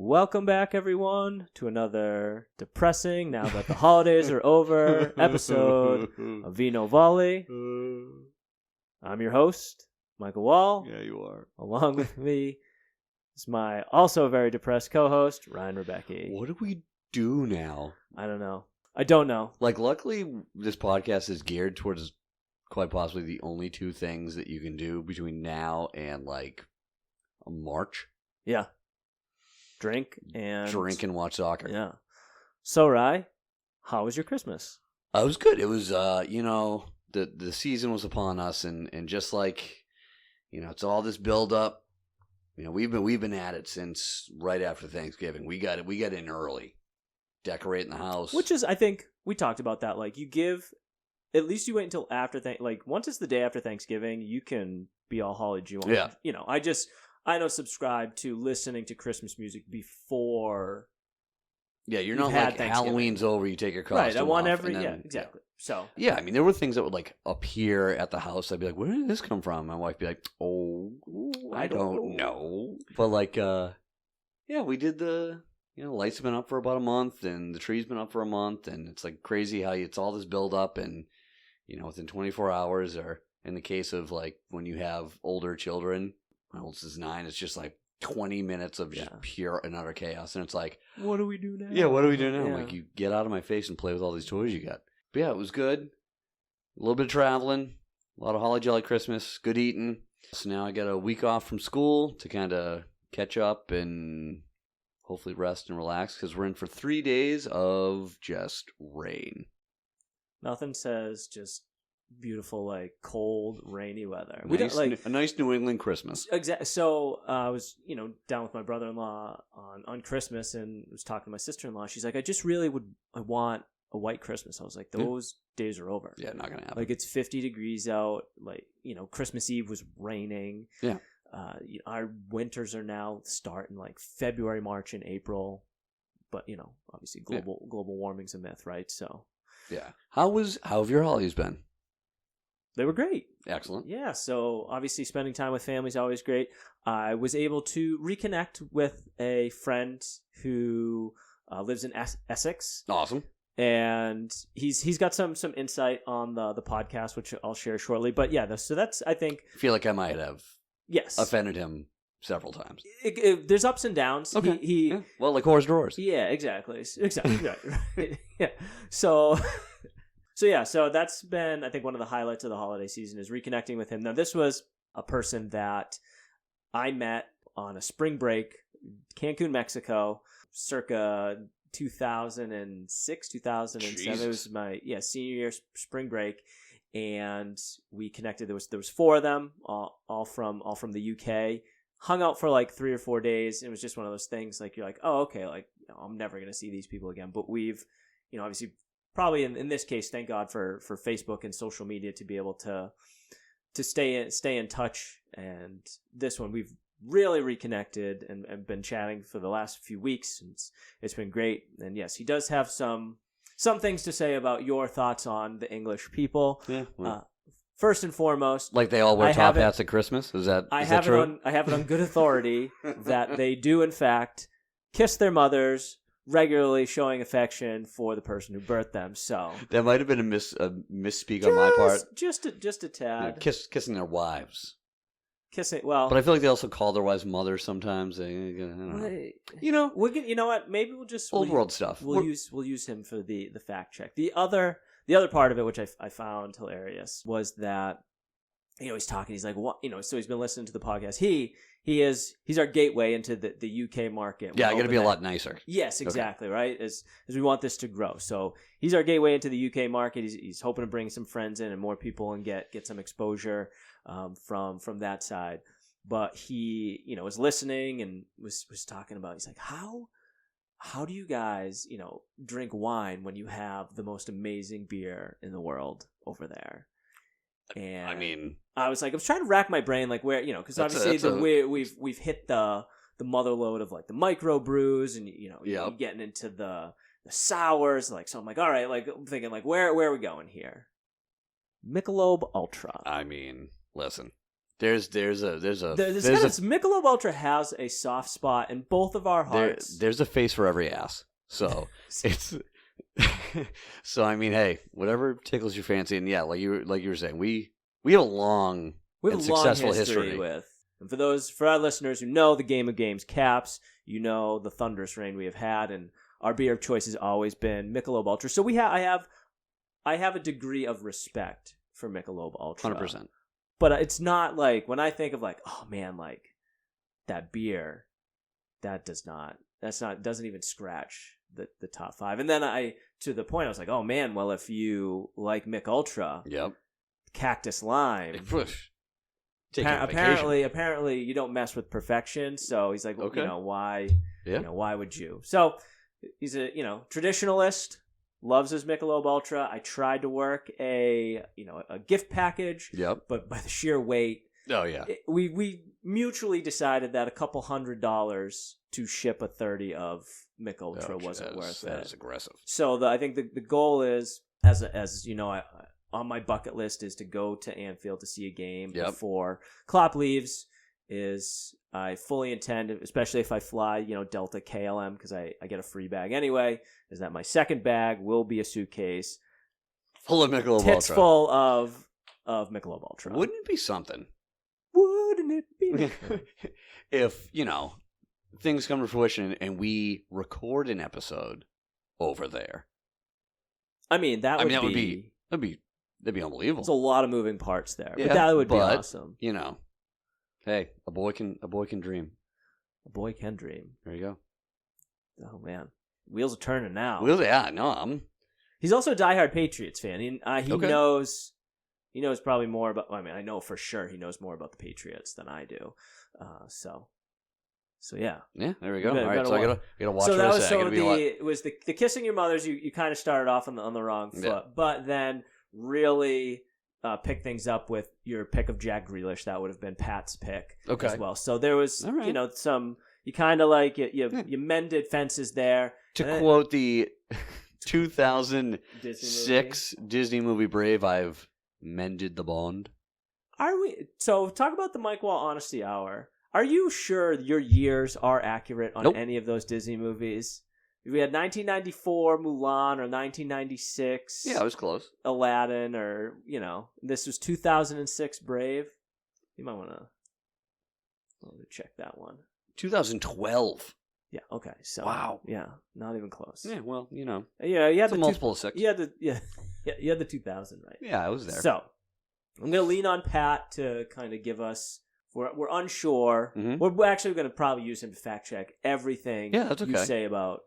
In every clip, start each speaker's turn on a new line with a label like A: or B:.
A: Welcome back, everyone, to another depressing, now that the holidays are over, episode of Vino Volley. I'm your host, Michael Wall.
B: Yeah, you are.
A: Along with me is my also very depressed co-host, Ryan Rebecki.
B: What do we do now?
A: I don't know. I don't know.
B: Like, luckily, this podcast is geared towards quite possibly the only two things that you can do between now and, like, March.
A: Yeah. Drink and
B: watch soccer.
A: Yeah. So, Rye, how was your Christmas?
B: It was good. It was, the season was upon us, and just like, it's all this build up. We've been at it since right after Thanksgiving. We got in early, decorating the house.
A: Which is, I think, we talked about that. Like, at least you wait until after once it's the day after Thanksgiving, you can be all holly jolly.
B: Yeah.
A: I don't subscribe to listening to Christmas music before.
B: Yeah, you're not like Halloween's over, you take your costume
A: right, I want
B: off,
A: exactly.
B: Yeah.
A: So
B: yeah, I mean, there were things that would like appear at the house. I'd be like, "Where did this come from?" My wife would be like, "Oh, I don't know." But like, we did the lights have been up for about a month, and the tree's been up for a month, and it's like crazy how it's all this build up, and within 24 hours, or in the case of like when you have older children. My oldest is 9. It's just like 20 minutes of just pure and utter chaos. And it's like,
A: what do we do now?
B: Yeah, what do we do now?
A: Yeah.
B: Like, you get out of my face and play with all these toys you got. But yeah, it was good. A little bit of traveling. A lot of holly jolly Christmas. Good eating. So now I got a week off from school to kind of catch up and hopefully rest and relax. Because we're in for 3 days of just rain.
A: Nothing says just beautiful, like cold, rainy weather.
B: We don't like a nice New England Christmas.
A: Exactly. So I was, down with my brother-in-law on Christmas, and was talking to my sister-in-law. She's like, I want a white Christmas. I was like, those days are over.
B: Yeah, not gonna happen.
A: Like, it's 50 degrees out. Like, Christmas Eve was raining.
B: Yeah.
A: Our winters are now starting like February, March, and April. But obviously global warming's a myth, right? So.
B: Yeah. How have your holidays been?
A: They were great.
B: Excellent.
A: Yeah, so obviously spending time with family is always great. I was able to reconnect with a friend who lives in Essex.
B: Awesome.
A: And he's got some insight on the podcast, which I'll share shortly. But yeah, so that's, I think...
B: I feel like I might have offended him several times.
A: There's ups and downs.
B: Okay. Well, like horse drawers.
A: Yeah, exactly. Right. Yeah. So that's been, I think, one of the highlights of the holiday season is reconnecting with him. Now, this was a person that I met on a spring break, Cancun, Mexico, circa 2006, 2007.
B: Jesus.
A: It was my senior year spring break, and we connected. There was 4 of them, all from the UK. Hung out for like 3 or 4 days. It was just one of those things like you're like, oh, okay, like I'm never gonna see these people again. But we've, obviously. Probably in this case, thank God for Facebook and social media to be able to stay in touch. And this one, we've really reconnected and been chatting for the last few weeks. It's been great. And yes, he does have some things to say about your thoughts on the English people.
B: Yeah. Well.
A: First and foremost,
B: like they all wear top hats at Christmas. Is that true?
A: I have it on good authority that they do in fact kiss their mothers, regularly showing affection for the person who birthed them. So
B: that might have been a misspeak on my part.
A: Just a tad.
B: Kissing their wives.
A: Well,
B: but I feel like they also call their wives mothers sometimes. I don't know.
A: What? Maybe we'll just
B: old world stuff.
A: We'll use him for the fact check. The other part of it, which I found hilarious, was that he's talking. He's like, what? So he's been listening to the podcast. He's our gateway into the UK market.
B: Yeah, I got to be a lot nicer.
A: Yes, exactly, okay. Right? As we want this to grow. So he's our gateway into the UK market. He's hoping to bring some friends in and more people and get some exposure from that side. But he, was listening and was talking about, he's like, how do you guys, drink wine when you have the most amazing beer in the world over there? And I was trying to rack my brain, like where, because obviously we've hit the mother load of like the micro brews, and you're getting into the sours, like, so I'm like, all right, like I'm thinking like where are we going here? Michelob Ultra.
B: Listen, There's
A: Michelob Ultra has a soft spot in both of our hearts.
B: there's a face for every ass. So it's so I mean, hey, whatever tickles your fancy, and yeah, like you were saying, we have a long and successful history
A: with. And for our listeners who know the Game of Games caps, you know the thunderous reign we have had, and our beer of choice has always been Michelob Ultra. So I have a degree of respect for Michelob Ultra.
B: 100%.
A: But it's not like when I think of like, oh man, like that beer, doesn't even scratch the top 5. And then to the point I was like, oh man, well if you like Mich Ultra,
B: yep,
A: Cactus Lime, apparently you don't mess with perfection. So he's like,
B: okay.
A: Why?
B: Yeah.
A: Why would you? So he's a traditionalist. Loves his Michelob Ultra. I tried to work a gift package.
B: Yep.
A: But by the sheer weight,
B: oh yeah,
A: we mutually decided that a couple $100 to ship a 30 of Mich Ultra wasn't worth it.
B: That is aggressive.
A: So I think the goal is, as you know, on my bucket list is to go to Anfield to see a game before Klopp leaves. I fully intend, especially if I fly, Delta KLM, because I get a free bag anyway, is that my second bag will be a suitcase
B: full of Michelob Ultra.
A: Tits full of Michelob Ultra.
B: Wouldn't it be something?
A: Wouldn't it be?
B: If, things come to fruition and we record an episode over there.
A: I mean, that'd
B: be unbelievable.
A: There's a lot of moving parts there, but that would be awesome.
B: Hey, a boy can dream.
A: A boy can dream.
B: There you go.
A: Oh man, wheels are turning now.
B: He's
A: also a diehard Patriots fan. He knows. He knows probably more about. I mean, I know for sure he knows more about the Patriots than I do. So yeah.
B: Yeah, there we go. All right, so I gotta watch.
A: So that was it was the kissing your mothers. You kind of started off on the wrong foot, but then really pick things up with your pick of Jack Grealish. That would have been Pat's pick as well. So there was, some, you kind of like, you mended fences there.
B: To quote the 2006 Disney movie Brave, I've mended the bond.
A: So talk about the Mike Wall Honesty Hour. Are you sure your years are accurate on any of those Disney movies? We had 1994 Mulan or 1996.
B: Yeah, I was close.
A: Aladdin, or this was 2006 Brave. You might want to check that one.
B: 2012.
A: Yeah. Okay. So
B: wow.
A: Yeah, not even close.
B: Yeah. Well,
A: Yeah, you had the
B: multiple of 6.
A: You had you had the 2000 right.
B: Yeah, I was there.
A: So I'm gonna lean on Pat to kind of give us. We're unsure.
B: Mm-hmm.
A: We're actually going to probably use him to fact check everything you say about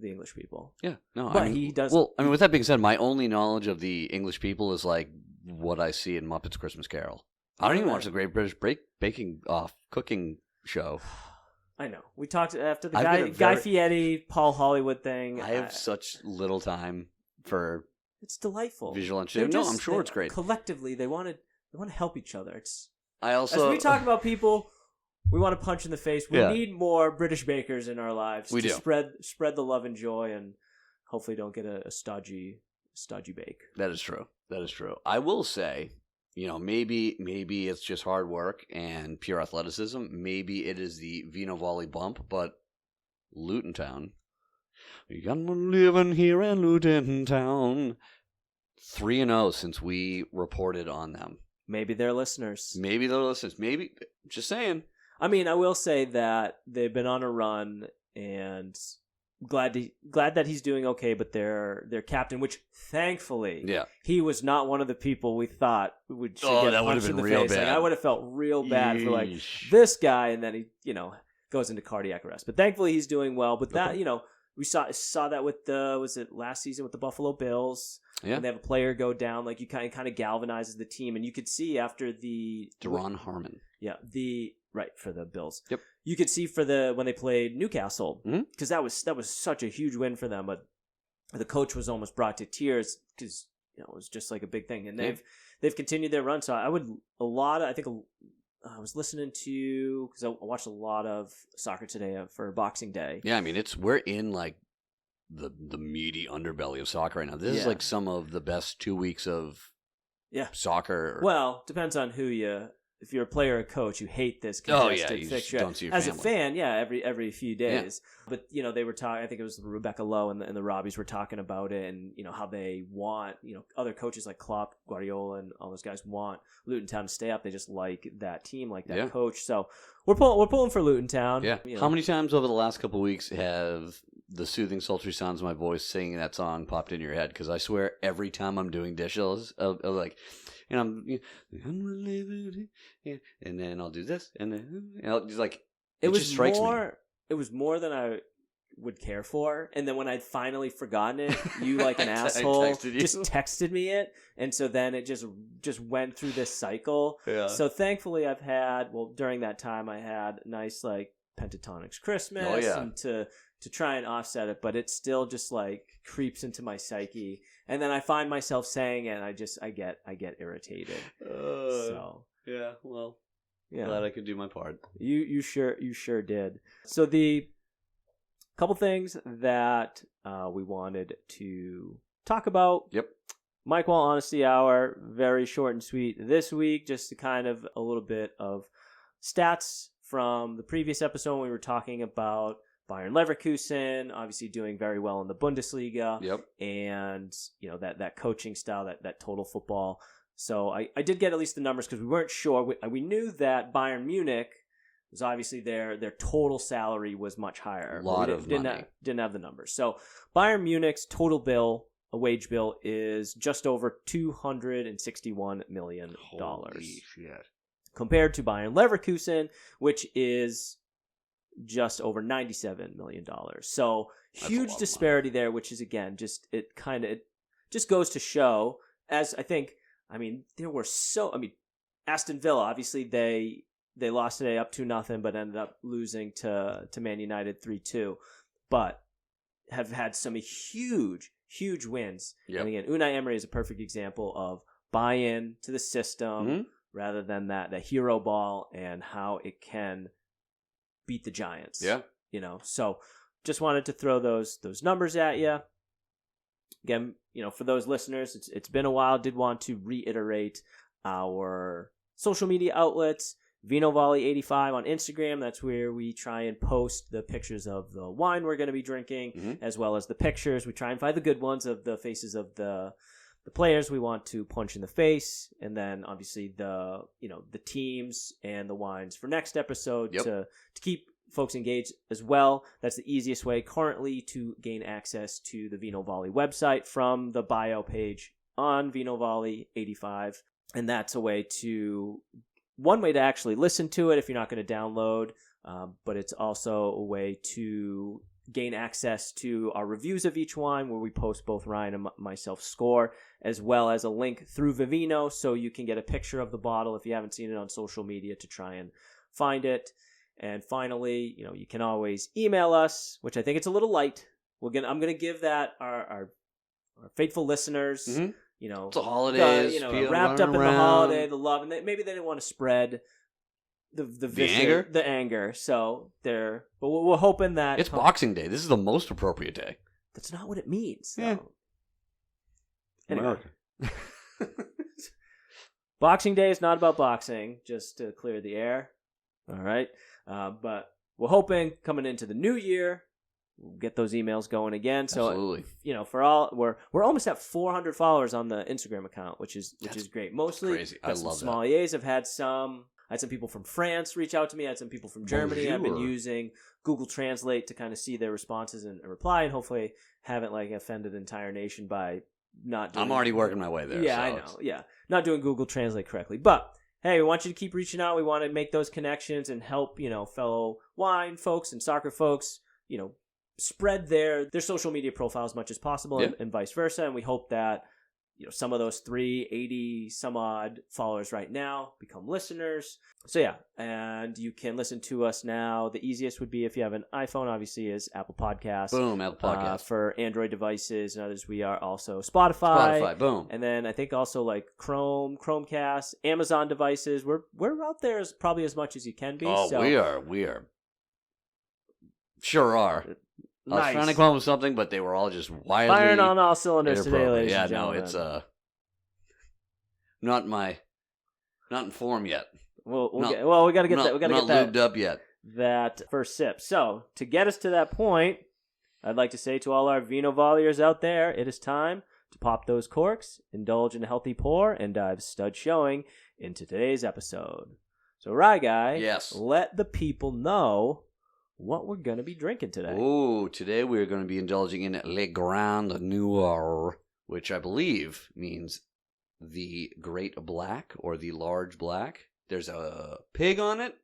A: the English people.
B: Yeah, no,
A: but he does.
B: Well, I mean, with that being said, my only knowledge of the English people is like what I see in Muppets Christmas Carol. I don't even watch the Great British Cooking Show.
A: I know. We talked after the Guy Fieri, Paul Hollywood thing.
B: I have such little time for.
A: It's delightful.
B: Visual entertainment. No, I'm sure it's great.
A: Collectively, they want to help each other.
B: As
A: we talk about people we want to punch in the face. We need more British bakers in our lives to spread the love and joy, and hopefully don't get a stodgy bake.
B: That is true. I will say, maybe it's just hard work and pure athleticism. Maybe it is the Vino Volley bump, but Luton Town. We got one living here in Luton Town. 3-0 since we reported on them.
A: Maybe they're listeners.
B: Maybe, just saying.
A: I mean, I will say that they've been on a run, and glad that he's doing okay. But their captain, which thankfully, he was not one of the people we thought would get punched in the face. Like, I would have felt real bad for like this guy, and then he goes into cardiac arrest. But thankfully, he's doing well. But that we saw that with was it last season with the Buffalo Bills? Yeah. And they have a player go down, like you kind of galvanizes the team, and you could see after the
B: Deron Harmon.
A: Yeah, for the Bills.
B: Yep.
A: You could see when they played Newcastle, because that was such a huge win for them, but the coach was almost brought to tears because it was just like a big thing, and they've continued their run. So I was listening to, because I watched a lot of Soccer Today for Boxing Day.
B: Yeah, I mean we're in like the meaty underbelly of soccer right now. This is like some of the best 2 weeks of soccer.
A: Well, depends on who you if you're a player or coach, you hate this
B: Oh,
A: congested
B: yeah, you
A: fixture.
B: don't see your
A: As
B: family.
A: a fan, yeah, every few days. But they were talking. I think it was Rebecca Lowe and the Robbies were talking about it, and how they want other coaches like Klopp, Guardiola, and all those guys want Luton Town to stay up. They just like that team, like that coach. So we're pulling for Luton Town.
B: Yeah. How many times over the last couple of weeks have the soothing, sultry sounds of my voice singing that song popped in your head? Because I swear every time I'm doing dishes, of like. And I'm, and then I'll do this, and then I'll just like it just strikes me.
A: It was more than I would care for, and then when I'd finally forgotten it, you like an asshole just texted me it, and so then it just went through this cycle. Yeah. So thankfully, I've had during that time I had nice like Pentatonix Christmas, and to try and offset it, but it still just like creeps into my psyche. And then I find myself saying it, and I get irritated. So
B: yeah, well, glad I could do my part.
A: You sure did. So the couple things that we wanted to talk about.
B: Yep.
A: Mike Wall Honesty Hour, very short and sweet this week. Just to kind of a little bit of stats from the previous episode when we were talking about Bayern Leverkusen, obviously doing very well in the Bundesliga.
B: Yep.
A: And, that coaching style, that total football. So I did get at least the numbers because we weren't sure. We knew that Bayern Munich was obviously their total salary was much higher.
B: A lot of money.
A: Didn't have the numbers. So Bayern Munich's total bill, a wage bill, is just over $261 million.
B: Holy shit.
A: Compared to Bayern Leverkusen, which is just over $97 million. So huge disparity there, which is again it just goes to show, as there were Aston Villa, obviously they lost today up 2-0, but ended up losing to Man United 3-2, but have had some huge wins.
B: Yep.
A: And again, Unai Emery is a perfect example of buy-in to the system rather than that hero ball and how it can beat the Giants.
B: Yeah.
A: So just wanted to throw those numbers at you. Again, for those listeners, it's been a while. Did want to reiterate our social media outlets. Vino Volley 85 on Instagram. That's where we try and post the pictures of the wine we're going to be drinking, as well as the pictures. We try and find the good ones of the faces of the players we want to punch in the face, and then obviously the teams and the wines for next episode to keep folks engaged as well. That's the easiest way currently to gain access to the Vino Volley website from the bio page on Vino Volley 85, and that's one way to actually listen to it if you're not going to download, but it's also a way to gain access to our reviews of each wine, where we post both Ryan and myself score, as well as a link through Vivino, so you can get a picture of the bottle if you haven't seen it on social media to try and find it. And finally, you can always email us, which I think it's a little light. I'm gonna give that our faithful listeners.
B: It's the holidays,
A: wrapped up in the holiday, the love, and maybe they didn't want to spread the anger. So but we're hoping that
B: it's Boxing Day. This is the most appropriate day.
A: That's not what it means.
B: Yeah.
A: Anyway. Boxing Day is not about boxing, just to clear the air. All right. But we're hoping coming into the new year, we'll get those emails going again. So,
B: absolutely.
A: We're almost at 400 followers on the Instagram account, which is great. Mostly
B: crazy. I love that.
A: Sommeliers have had some. I had some people from France reach out to me. I had some people from Germany.
B: Bonjour.
A: I've been using Google Translate to kind of see their responses and reply, and hopefully haven't offended the entire nation by not doing.
B: I'm already working my way there.
A: Yeah,
B: so
A: I know. Yeah, not doing Google Translate correctly. But hey, we want you to keep reaching out. We want to make those connections and help, fellow wine folks and soccer folks, spread their social media profile as much as possible, and vice versa. And we hope that some of those 380 some odd followers right now become listeners. So yeah, and you can listen to us now. The easiest would be if you have an iPhone, obviously, is Apple Podcasts.
B: Boom, Apple Podcasts.
A: For Android devices and others, we are also Spotify.
B: Boom.
A: And then I think also Chromecast, Amazon devices. We're out there probably as much as you can be.
B: Oh,
A: so.
B: We are. Sure are.
A: Nice.
B: I was trying to come up with something, but they were all just wildly
A: firing on all cylinders today, ladies and gentlemen.
B: it's not in form yet.
A: We got to get that. We got to get that
B: lubed up yet.
A: That first sip. So to get us to that point, I'd like to say to all our Vino Volleyers out there, it is time to pop those corks, indulge in a healthy pour, and dive stud showing into today's episode. So, Rye Guy,
B: yes,
A: let the people know what we're going to be drinking today.
B: Oh, today we're going to be indulging in Le Grand Noir, which I believe means the Great Black or the Large Black. There's a pig on it.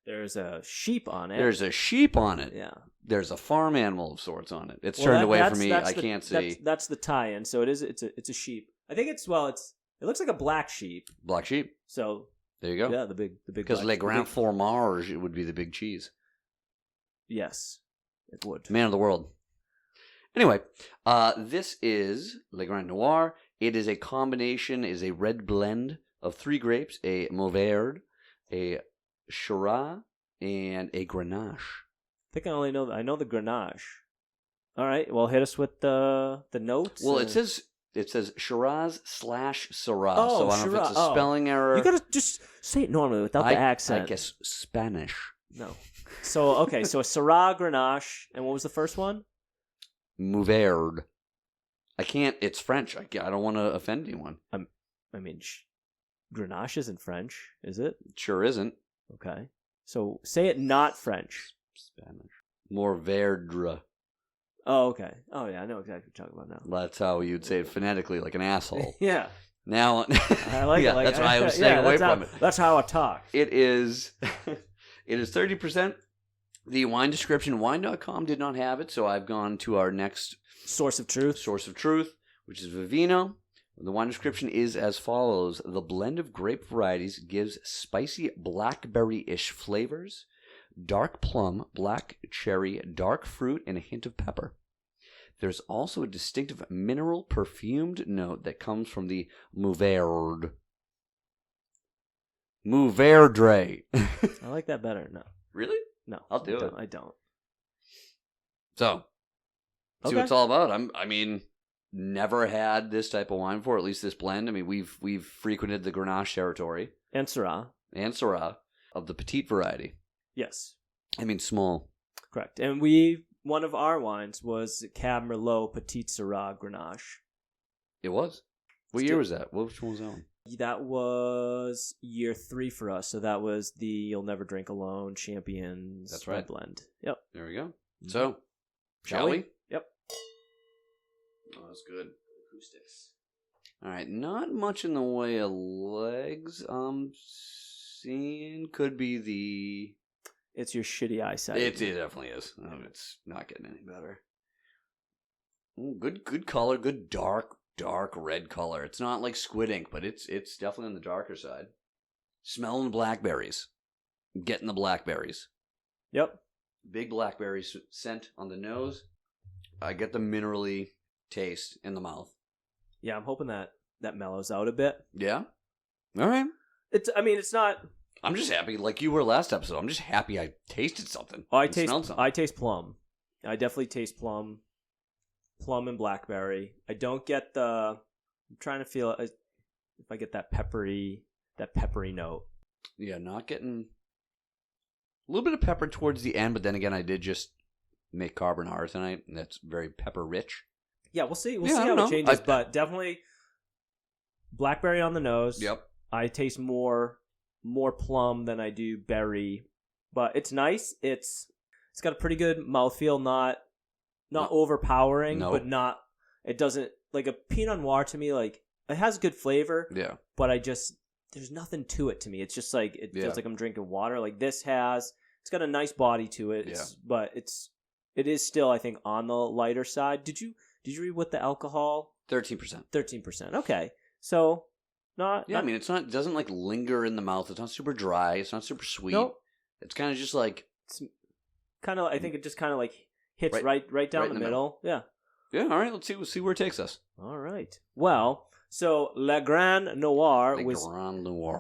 A: There's a sheep on it.
B: There's a sheep on it.
A: Yeah.
B: There's a farm animal of sorts on it. It's turned away from me. I can't see.
A: That's the tie-in. So it's a sheep. I think it looks like a black sheep.
B: Black sheep.
A: So
B: there you go.
A: Yeah, the big.
B: Because Le Grand Fromage, it would be the big cheese.
A: Yes, it would.
B: Man of the world. Anyway, this is Le Grand Noir. It is a combination, is a red blend of 3 grapes, a Mourvèdre, a Shiraz, and a Grenache.
A: I think I know the Grenache. All right, well, hit us with the notes.
B: Well, it says Shiraz / Syrah.
A: Oh,
B: so I don't know if it's a spelling error.
A: You gotta just say it normally without the accent.
B: I guess Spanish.
A: No. So okay, so a Syrah, Grenache, and what was the first one?
B: Mourvèdre. I can't. It's French. I don't want to offend anyone.
A: I mean, Grenache isn't French, is it?
B: It sure isn't.
A: Okay. So say it not French.
B: Spanish. Mourvèdre.
A: Oh, okay. Oh, yeah, I know exactly what you're talking about now.
B: That's how you'd say it phonetically, like an asshole.
A: Yeah.
B: Now,
A: I like it. Like,
B: that's why I was staying away from it.
A: That's how I talk.
B: It is 30%. The wine description, wine.com did not have it, so I've gone to our next
A: source of truth,
B: which is Vivino. The wine description is as follows. The blend of grape varieties gives spicy blackberry-ish flavors, dark plum, black cherry, dark fruit, and a hint of pepper. There's also a distinctive mineral perfumed note that comes from the Mourvèdre.
A: I like that better. No.
B: Really?
A: No.
B: I'll do it.
A: I don't.
B: So, see what it's all about. I mean, never had this type of wine before, at least this blend. I mean, we've frequented the Grenache territory.
A: And Syrah.
B: Of the petite variety.
A: Yes.
B: I mean, small.
A: Correct. And one of our wines was Cab Merlot Petite Syrah Grenache.
B: It was? What year was that? Which one was that one?
A: That was year 3 for us. So that was the You'll Never Drink Alone Champions
B: That's right.
A: blend. Yep.
B: There we go. So, shall we?
A: Yep.
B: Oh, that's good. Acoustics. All right. Not much in the way of legs. Seeing could be the...
A: It's your shitty eyesight.
B: It definitely is. It's not getting any better. Ooh, good color. Good dark red color. It's not like squid ink, but it's definitely on the darker side. Smelling blackberries. Getting the blackberries.
A: Yep.
B: Big blackberry scent on the nose. I get the minerally taste in the mouth.
A: Yeah, I'm hoping that mellows out a bit.
B: Yeah? All right.
A: It's not...
B: I'm just happy, like you were last episode. I'm just happy I tasted something.
A: Oh, I taste plum. I definitely taste plum and blackberry. I don't get I'm trying to feel if I get that peppery note.
B: Yeah, not getting a little bit of pepper towards the end, but then again, I did just make carbonara tonight, and that's very pepper rich.
A: Yeah, we'll see. We'll see how it changes, but definitely blackberry on the nose.
B: Yep.
A: I taste more plum than I do berry, but it's nice. It's got a pretty good mouthfeel, not overpowering, but not. It doesn't like a Pinot Noir to me. Like it has good flavor.
B: Yeah.
A: But there's nothing to it to me. It's just like it feels like I'm drinking water. Like it's got a nice body to it. But it is still, I think, on the lighter side. Did you read what the alcohol?
B: 13%.
A: 13%. Okay, so. I
B: mean, it doesn't like linger in the mouth. It's not super dry. It's not super sweet.
A: Nope.
B: It's kind of just like...
A: It's kind of, I think it just kind of like hits right down the middle. Yeah.
B: Yeah, all right. Let's see where it takes us.
A: All right. Well, so Le Grand Noir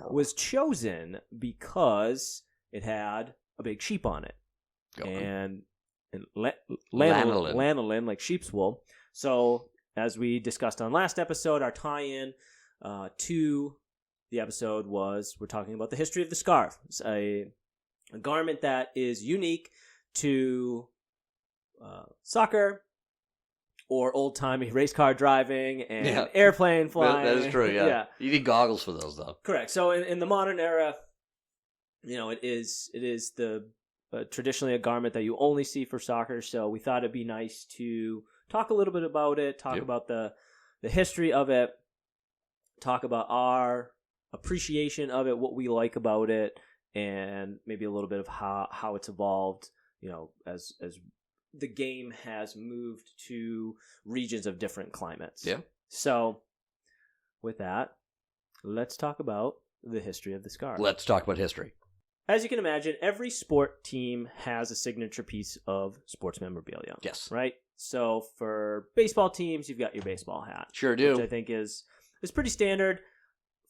A: was chosen because it had a big sheep on it. And lanolin, like sheep's wool. So, as we discussed on last episode, our tie-in to the episode was we're talking about the history of the scarf. It's a garment that is unique to soccer or old-timey race car driving and airplane flying.
B: That is true, yeah. You need goggles for those, though.
A: Correct. So in the modern era, it is the traditionally a garment that you only see for soccer. So we thought it'd be nice to talk a little bit about it, talk about the history of it, talk about our appreciation of it, what we like about it, and maybe a little bit of how it's evolved, as the game has moved to regions of different climates.
B: Yeah.
A: So with that, let's talk about the history of the scarf.
B: Let's talk about history.
A: As you can imagine, every sport team has a signature piece of sports memorabilia.
B: Yes.
A: Right? So for baseball teams, you've got your baseball hat.
B: Sure do.
A: Which I think is pretty standard.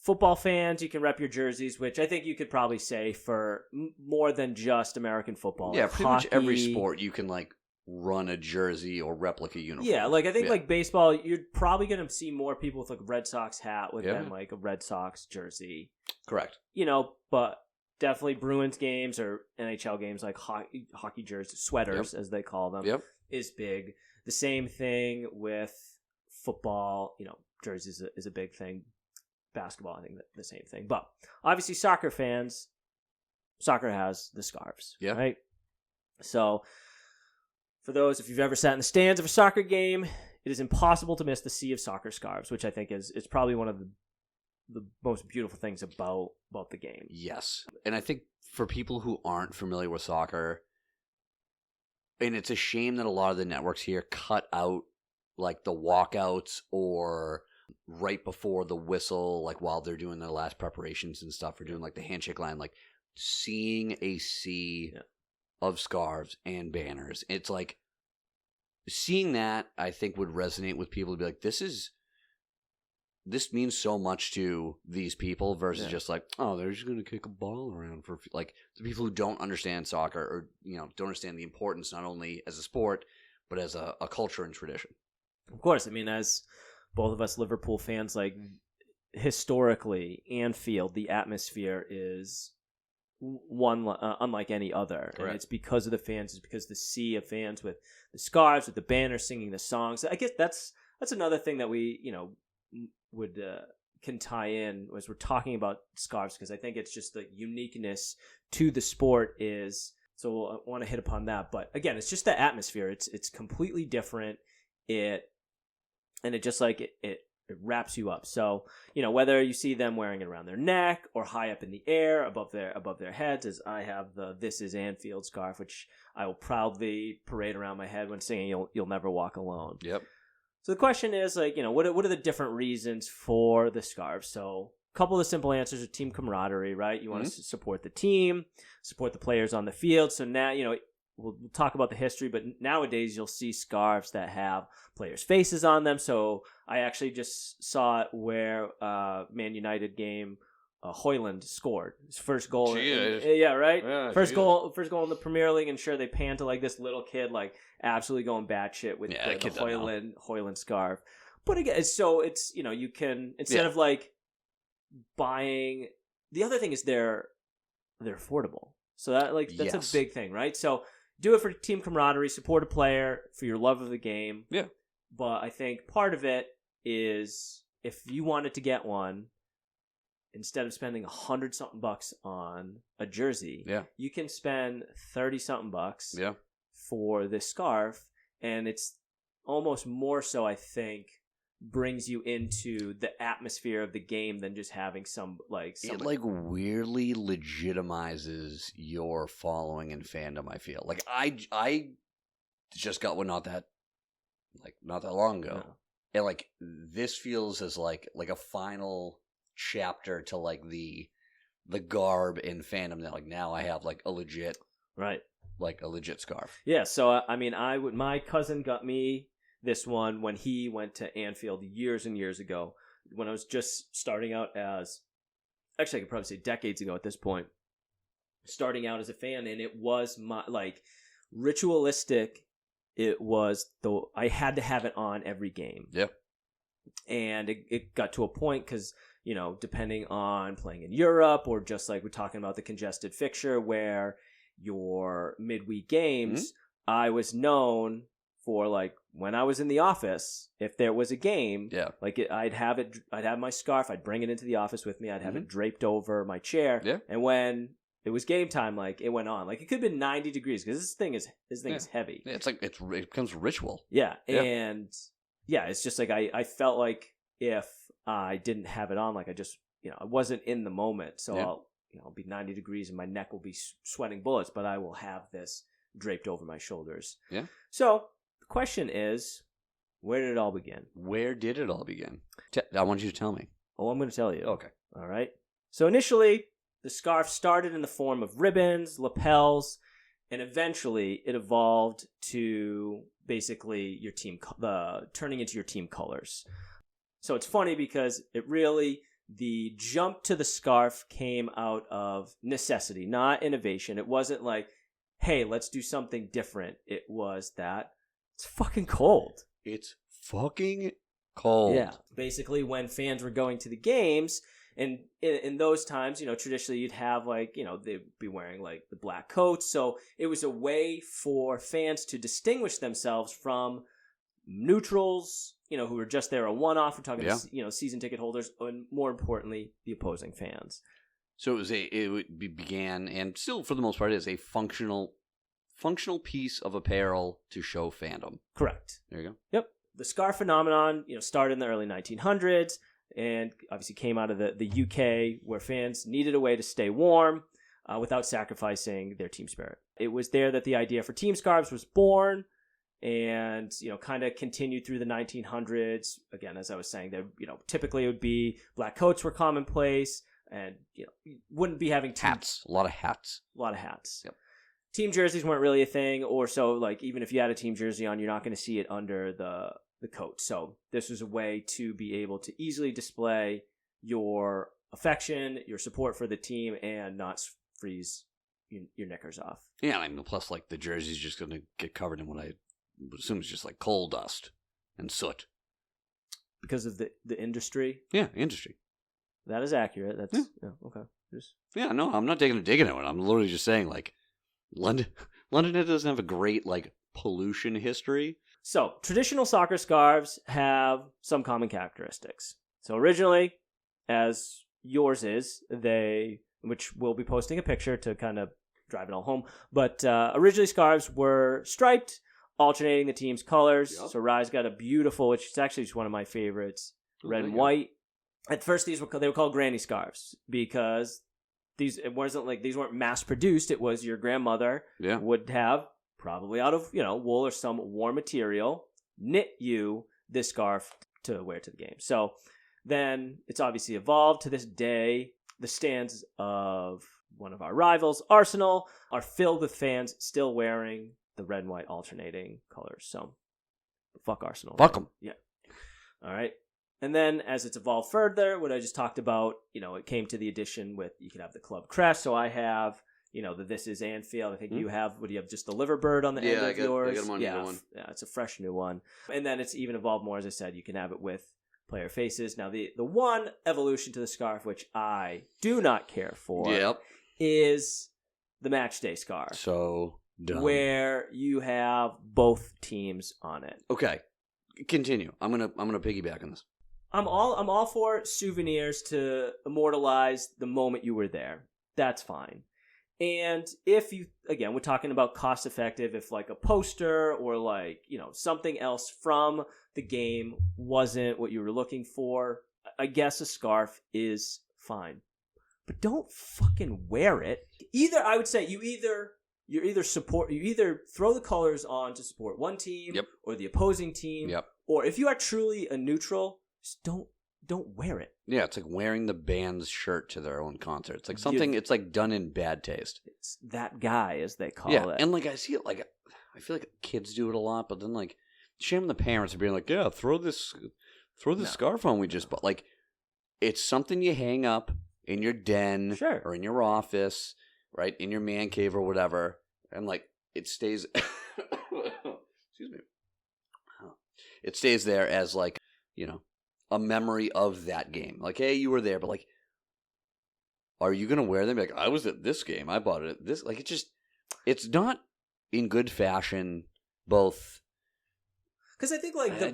A: Football fans, you can rep your jerseys, which I think you could probably say for more than just American football.
B: Yeah, pretty much every sport you can run a jersey or replica uniform.
A: Yeah, I think baseball, you're probably going to see more people with a Red Sox hat than a Red Sox jersey.
B: Correct.
A: But definitely Bruins games or NHL games like hockey jerseys, sweaters as they call them, is big. The same thing with football, jerseys is a big thing. Basketball, I think the same thing. But obviously soccer fans, soccer has the scarves, right? So for those, if you've ever sat in the stands of a soccer game, it is impossible to miss the sea of soccer scarves, which I think is probably one of the most beautiful things about the game.
B: Yes. And I think for people who aren't familiar with soccer, and it's a shame that a lot of the networks here cut out the walkouts or right before the whistle, while they're doing their last preparations and stuff, or doing the handshake line, seeing a sea of scarves and banners. It's seeing that, I think, would resonate with people to be this means so much to these people versus just they're just going to kick a ball around for the people who don't understand soccer or, don't understand the importance not only as a sport, but as a culture and tradition.
A: Of course. I mean, as both of us Liverpool fans, historically, Anfield, the atmosphere is one unlike any other.
B: Correct.
A: And it's because of the fans. It's because the sea of fans with the scarves, with the banners, singing the songs. I guess that's another thing that we, can tie in as we're talking about scarves, because I think it's just the uniqueness to the sport is. So I want to hit upon that. But again, it's just the atmosphere. It's completely different. It just it wraps you up. So, whether you see them wearing it around their neck or high up in the air above their heads, as I have the This Is Anfield scarf, which I will proudly parade around my head when singing You'll Never Walk Alone.
B: Yep.
A: So the question is what are the different reasons for the scarf? So a couple of the simple answers are team camaraderie, right? You want to support the team, support the players on the field. So now, we'll talk about the history, but nowadays you'll see scarves that have players' faces on them. So I actually just saw it where Man United game, Højlund scored his first goal. Yeah, right?
B: Yeah,
A: first goal in the Premier League, and sure, they pan to this little kid absolutely going batshit with the Højlund scarf. But again, so it's, you can, instead of buying, the other thing is they're affordable. So that that's a big thing, right? So do it for team camaraderie, support a player for your love of the game.
B: Yeah.
A: But I think part of it is if you wanted to get one, instead of spending $100-something on a jersey, you can spend $30-something for this scarf, and it's almost more so, I think, brings you into the atmosphere of the game than just having some
B: it weirdly legitimizes your following and fandom. I feel I just got one not that long ago, and this feels as like a final chapter to the garb and fandom that now I have a legit a legit scarf.
A: Yeah, so I mean, my cousin got me this one when he went to Anfield years and years ago, when I was just starting out as, actually I could probably say decades ago at this point, starting out as a fan, and it was my ritualistic. It was I had to have it on every game.
B: Yeah.
A: And it got to a point because depending on playing in Europe or just like we're talking about the congested fixture where your midweek games, I was known for like when I was in the office, if there was a game, like I'd have my scarf, I'd bring it into the office with me, I'd have it draped over my chair, and when it was game time, like it went on, like it could have been 90 degrees because this thing is heavy.
B: Yeah, it's like it becomes ritual.
A: And it's just like I felt like if I didn't have it on, like I just I wasn't in the moment, so I'll be 90 degrees and my neck will be sweating bullets, but I will have this draped over my shoulders. So the question is, where did it all begin?
B: Where did it all begin? I want you to tell me.
A: Oh, I'm going to tell you.
B: Okay.
A: All right. So initially, the scarf started in the form of ribbons, lapels, and eventually it evolved to basically your team, turning into your team colors. So it's funny because the jump to the scarf came out of necessity, not innovation. It wasn't like, hey, let's do something different. It was that it's fucking cold.
B: It's fucking cold.
A: Yeah. Basically, when fans were going to the games, and in those times, traditionally you'd have like, they'd be wearing like the black coats. So it was a way for fans to distinguish themselves from neutrals, who were just there a one-off. We're talking, season ticket holders, and more importantly, the opposing fans.
B: So it began, and still for the most part is a functional piece of apparel to show fandom.
A: Correct.
B: There you go.
A: Yep. The scarf phenomenon, started in the early 1900s and obviously came out of the UK where fans needed a way to stay warm without sacrificing their team spirit. It was there that the idea for team scarves was born and, kind of continued through the 1900s. Again, as I was saying, there, typically it would be black coats were commonplace and, you wouldn't be having
B: hats. A lot of hats.
A: Yep. Team jerseys weren't really a thing, or so like even if you had a team jersey on, you're not going to see it under the coat. So this was a way to be able to easily display your affection, your support for the team, and not freeze your knickers off.
B: Yeah, I mean, plus like the jersey's just going to get covered in what I would assume is just like coal dust and soot.
A: Because of the industry?
B: Yeah, industry.
A: That is accurate. That's okay.
B: Yeah, no, I'm not taking a dig into it. I'm literally just saying like London doesn't have a great like pollution history.
A: So traditional soccer scarves have some common characteristics. So originally, as yours is, which we'll be posting a picture to kind of drive it all home. But originally scarves were striped, alternating the team's colors. Yep. So Rye's got a beautiful, which is actually just one of my favorites, red and white. At first, they were called granny scarves because these weren't mass produced. It was your grandmother would have, probably out of wool or some warm material, knit you this scarf to wear to the game. So then it's obviously evolved to this day. The stands of one of our rivals, Arsenal, are filled with fans still wearing the red and white alternating colors. So fuck Arsenal.
B: Fuck them.
A: Yeah. All right. And then as it's evolved further, what I just talked about, it came to the addition with, you can have the club crest. So I have, the This Is Anfield. I think you have, do you have just the liver bird on the end of yours?
B: I got them on either one.
A: Yeah, it's a fresh new one. And then it's even evolved more, as I said, you can have it with player faces. Now, the one evolution to the scarf, which I do not care for, is the match day scarf.
B: So dumb.
A: Where you have both teams on it.
B: Okay. Continue. I'm gonna piggyback on this.
A: I'm all for souvenirs to immortalize the moment you were there. That's fine. And if you, again, we're talking about cost effective, if like a poster or like, something else from the game wasn't what you were looking for, I guess a scarf is fine. But don't fucking wear it. I would say you either throw the colors on to support one team or the opposing team. Or if you are truly a neutral, just don't wear it.
B: Yeah, it's like wearing the band's shirt to their own concert. It's like something. It's like done in bad taste.
A: It's that guy, as they call
B: it.
A: Yeah,
B: and like I see it. Like I feel like kids do it a lot, but then like shame the parents are being like, yeah, throw this scarf on we just bought. Like it's something you hang up in your den or in your office, right, in your man cave or whatever, and like it stays. Excuse me. It stays there as like a memory of that game. Like, hey, you were there, but like, are you gonna wear them? Like, I was at this game. I bought it at this. Like, it's not in good fashion. Both.
A: Because I think like
B: I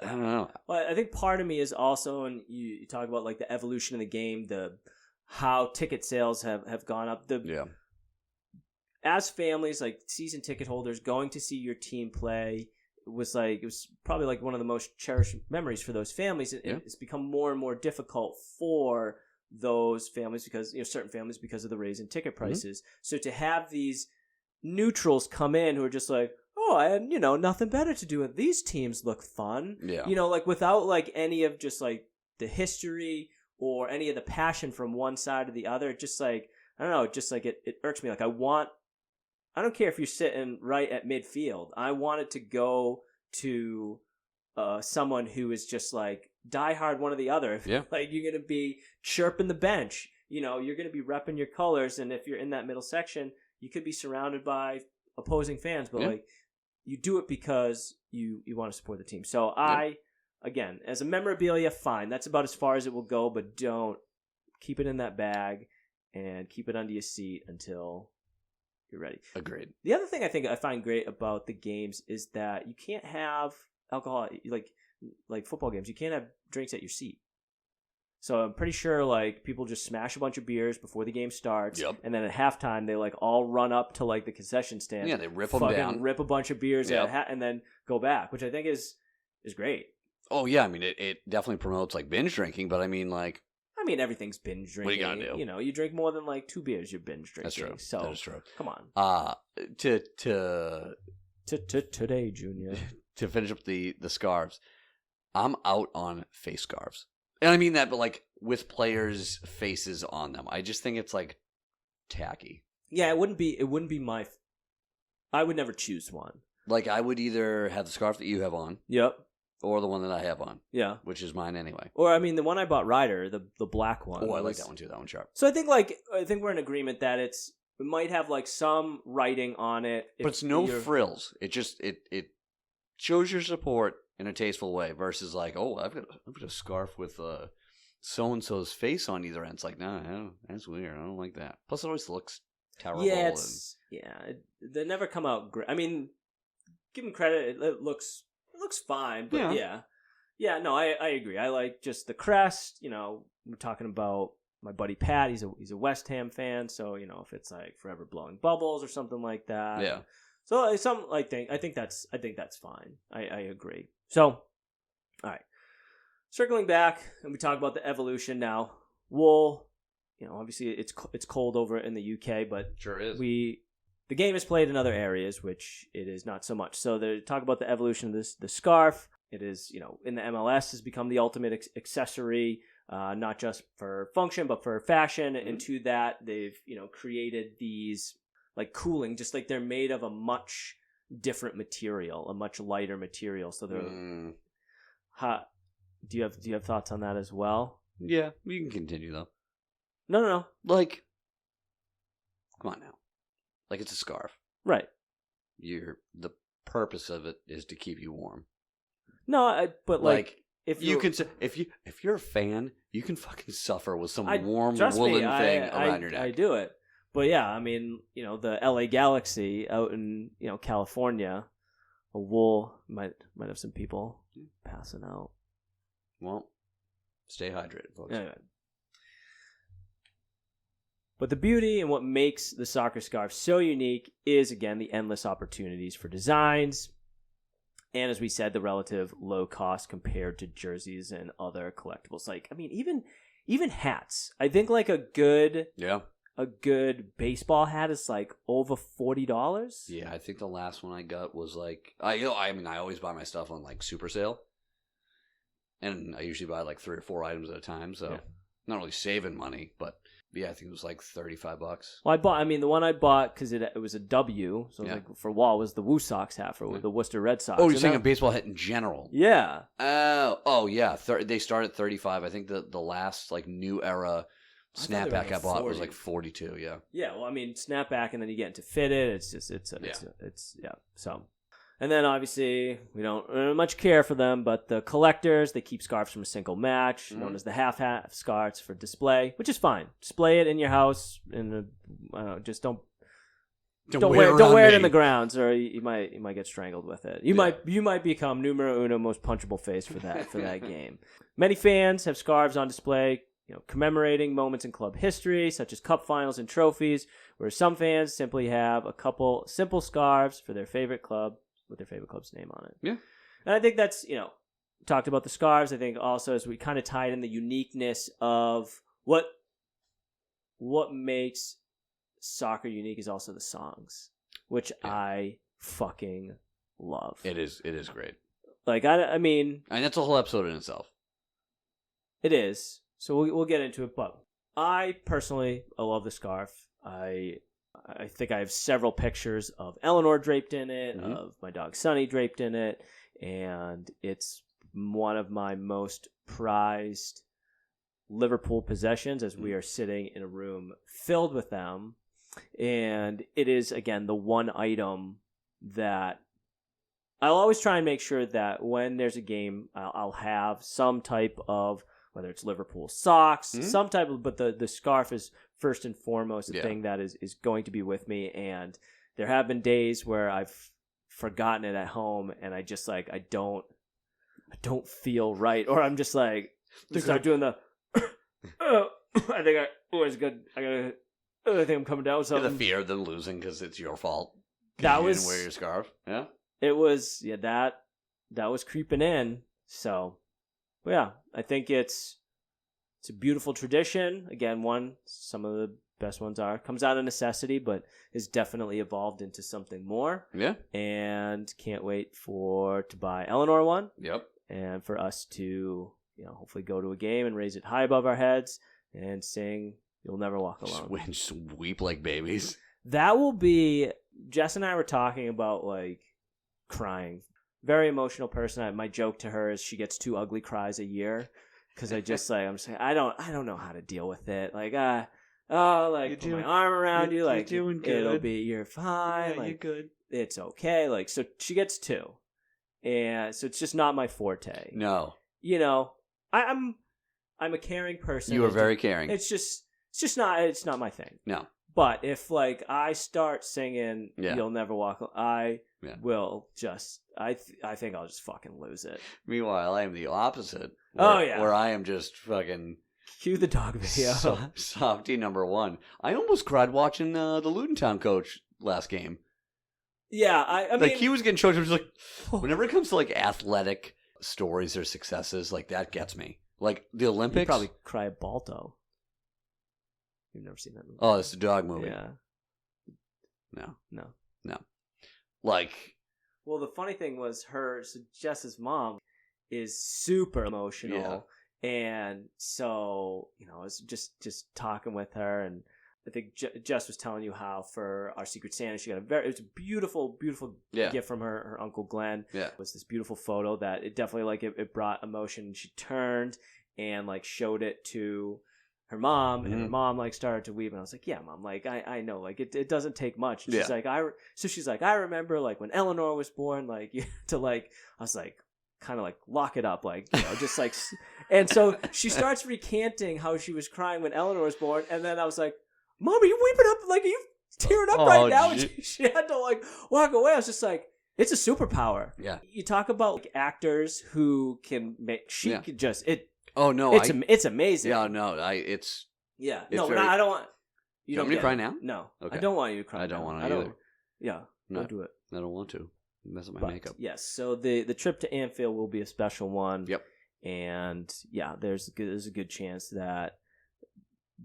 B: don't know.
A: Well, I think part of me is also, and you talk about like the evolution of the game, how ticket sales have gone up. As families, like season ticket holders, going to see your team play it was probably like one of the most cherished memories for those families. It's become more and more difficult for those families because certain families because of the raise in ticket prices. Mm-hmm. So to have these neutrals come in who are just like, oh, I had, nothing better to do, and these teams look fun. Yeah. Like without like any of just like the history or any of the passion from one side or the other, just like, I don't know, just like it irks me. Like I don't care if you're sitting right at midfield. I want it to go to someone who is just like diehard one or the other. Yeah. Like you're going to be chirping the bench, you're going to be repping your colors. And if you're in that middle section, you could be surrounded by opposing fans, but like, you do it because you want to support the team. So again, as a memorabilia, fine. That's about as far as it will go, but don't keep it in that bag and keep it under your seat until you're ready.
B: Agreed.
A: The other thing I think I find great about the games is that you can't have alcohol, like football games. You can't have drinks at your seat. So I'm pretty sure like people just smash a bunch of beers before the game starts, and then at halftime they like all run up to like the concession stand.
B: Yeah, they rip them down,
A: rip a bunch of beers, and then go back, which I think is great.
B: Oh yeah, I mean it definitely promotes like binge drinking, but I mean
A: everything's binge drinking.
B: What are you gonna do?
A: You drink more than like 2 beers, you're binge drinking.
B: That's true.
A: So
B: that is true.
A: Come on.
B: Today, Junior. To finish up the scarves, I'm out on face scarves. And I mean that, but like with players' faces on them. I just think it's like tacky.
A: Yeah, it wouldn't be my. I would never choose one.
B: Like I would either have the scarf that you have on.
A: Yep.
B: Or the one that I have on.
A: Yeah.
B: Which is mine anyway.
A: Or I mean the one I bought Ryder, the black one.
B: Oh, I like that one too. That one's sharp.
A: So I think we're in agreement that it might have like some writing on it.
B: But it's no frills. It just it shows your support in a tasteful way versus like, oh, I've got a scarf with so-and-so's face on either end. It's like, no, that's weird. I don't like that. Plus it always looks terrible.
A: Yeah, they never come out great. I mean, give them credit. It looks fine, but yeah. No, I agree. I like just the crest. We're talking about my buddy Pat. He's a West Ham fan, so if it's like forever blowing bubbles or something like that.
B: Yeah.
A: So I think that's fine. I agree. So, all right. Circling back, and we talk about the evolution now. Wool, obviously it's cold over in the UK, but
B: sure is.
A: The game is played in other areas, which it is not so much. So they talk about the evolution of the scarf. It is, in the MLS has become the ultimate accessory, not just for function, but for fashion. Mm-hmm. And to that, they've, created these like cooling, just like they're made of a much different material, a much lighter material. So they're, do you have thoughts on that as well?
B: Yeah, we can continue though.
A: No.
B: Like, come on now. Like it's a scarf,
A: right?
B: The purpose of it is to keep you warm.
A: No, but like if
B: you're a fan, you can fucking suffer with some warm woolen thing around your neck.
A: I do it, but yeah, I mean, the LA Galaxy out in California, a wool might have some people passing out.
B: Well, stay hydrated, folks.
A: Anyway. But the beauty and what makes the soccer scarf so unique is, again, the endless opportunities for designs. And as we said, the relative low cost compared to jerseys and other collectibles. Like, I mean, even hats. I think like a good baseball hat is like over $40.
B: Yeah, I think the last one I got was like, I always buy my stuff on like Super Sale. And I usually buy like 3 or 4 items at a time. So not really saving money, but... Yeah, I think it was like $35.
A: Well, the one I bought because it was a W, so it was like for Wall was the Woo Sox hat for the Worcester Red Sox.
B: Oh, you're saying a baseball hat in general?
A: Yeah.
B: Oh yeah. They started at 35. I think the last like new era snapback I bought was like 42. Yeah.
A: Yeah. Well, I mean, snapback, and then you get into fitted. It's just it's. So, And then obviously we don't much care for them, but the collectors, they keep scarves from a single match, known as the half scarves for display, which is fine. Display it in your house, just don't wear it in the grounds, or you might get strangled with it. You might become numero uno most punchable face for that game. Many fans have scarves on display, commemorating moments in club history, such as cup finals and trophies, whereas some fans simply have a couple simple scarves for their favorite club with their favorite club's name on it.
B: Yeah.
A: And I think that's, talked about the scarves. I think also as we kind of tied in the uniqueness of what makes soccer unique is also the songs, which I fucking love.
B: It is great.
A: Like, I mean...
B: And that's a whole episode in itself.
A: It is. So we'll get into it, but I love the scarf. I think I have several pictures of Eleanor draped in it, of my dog Sunny draped in it, and it's one of my most prized Liverpool possessions as we are sitting in a room filled with them. And it is, again, the one item that I'll always try and make sure that when there's a game, I'll have some type of, whether it's Liverpool socks, some type of, but the scarf is first and foremost the thing that is going to be with me. And there have been days where I've forgotten it at home, and I just I don't feel right, or I'm just like, start doing the, I think I always good. I think I'm coming down with something.
B: The fear of them losing because it's your fault.
A: That
B: you
A: was
B: didn't wear your scarf. Yeah,
A: it was. Yeah, that was creeping in. So, but yeah, I think it's a beautiful tradition. Again, some of the best ones comes out of necessity, but has definitely evolved into something more. Yeah, and can't wait to buy Eleanor one. Yep, and for us to hopefully go to a game and raise it high above our heads and sing "You'll Never Walk Alone."
B: Just weep like babies.
A: That will be... Jess and I were talking about, crying. Very emotional person. My joke to her is she gets 2 ugly cries a year. Because I just, I'm saying, I don't know how to deal with it. Put my arm around you. You're doing good. You're fine.
B: Yeah, you're good.
A: It's okay. So she gets 2. And so it's just not my forte.
B: No.
A: I'm a caring person.
B: You are very caring.
A: It's not my thing. No. But if I start singing "You'll Never Walk," I will just I think I'll just fucking lose it.
B: Meanwhile, I am the opposite. Where I am just fucking
A: cue the dog video.
B: Softy number 1. I almost cried watching the Luton Town coach last game.
A: Yeah, I mean,
B: he was getting choked. I was whenever it comes to athletic stories or successes, that gets me. The Olympics,
A: you probably cry at Balto. You've never seen that movie?
B: Oh, it's a dog movie.
A: Yeah. No.
B: Well,
A: the funny thing was Jess's mom is super emotional. Yeah. And so, I was just talking with her, and I think Jess was telling you how for our Secret Santa, she got it was a beautiful, beautiful gift from her Uncle Glenn. Yeah. It was this beautiful photo that it definitely it brought emotion. She turned and showed it to her mom, and her mom started to weep, and I was like, yeah, Mom, I know, it doesn't take much. And she's she's like, I remember when Eleanor was born, I was kind of lock it up, and so she starts recanting how she was crying when Eleanor was born, and then I was like, Mom, are you weeping up? Are you tearing up right now? And she had to walk away. I was just like, it's a superpower. Yeah. You talk about actors who can make, could just,
B: oh no!
A: It's amazing.
B: Yeah, no, it's
A: I don't want
B: you. Want me to cry now?
A: No, okay. I don't want you to cry.
B: I don't want to either.
A: Yeah, don't do it.
B: I don't want to mess up my makeup.
A: Yes, so the trip to Anfield will be a special one. Yep, and there's a good chance that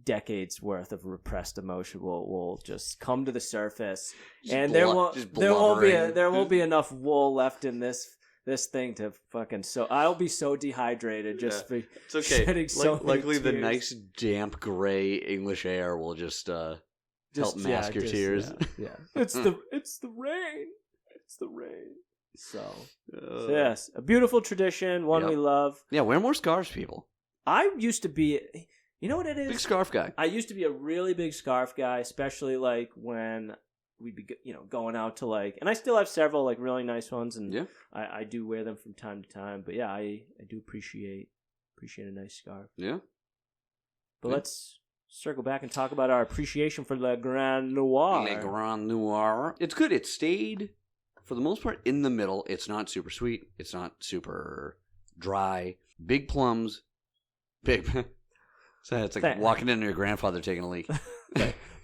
A: decades worth of repressed emotion will just come to the surface, and there won't be enough wool left in this thing to fucking, so I'll be so dehydrated just for
B: it's okay.
A: shedding so many
B: luckily
A: tears.
B: The nice damp gray English air will just help mask your tears.
A: Yeah. It's the rain. It's the rain. So yes, a beautiful tradition, one we love.
B: Yeah, wear more scarves, people.
A: I used to be, you know what it is?
B: Big scarf guy.
A: I used to be a really big scarf guy, especially when we'd be going out to and I still have several really nice ones, and
B: Yeah.
A: I do wear them from time to time. But yeah, I do appreciate a nice scarf.
B: Yeah.
A: But
B: Yeah.
A: let's circle back and talk about our appreciation for Le Grand Noir.
B: Le Grand Noir. It's good. It stayed, for the most part, in the middle. It's not super sweet. It's not super dry. Big plums. Big. So it's like walking into your grandfather taking a leak.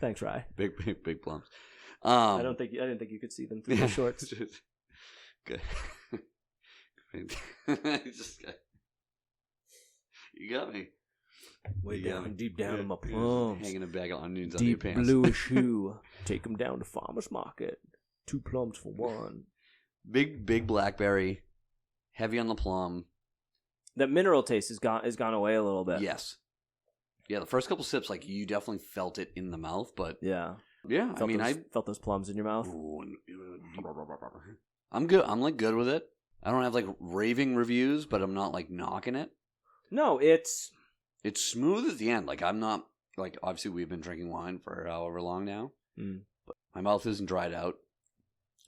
A: Thanks, Rye.
B: Big plums.
A: I didn't think you could see them through the shorts.
B: Good. You got me.
A: Way down, deep down in my plums.
B: Hanging a bag of onions on your
A: Deep
B: pants.
A: bluish hue. Take them down to farmer's market. 2 plums for 1.
B: Big blackberry. Heavy on the plum.
A: That mineral taste has gone away a little bit.
B: Yes. Yeah, the first couple sips, you definitely felt it in the mouth, but
A: yeah,
B: I
A: felt those plums in your mouth.
B: I'm good. I'm good with it. I don't have raving reviews, but I'm not knocking it.
A: No, it's
B: smooth at the end. I'm not obviously we've been drinking wine for however long now, but my mouth isn't dried out.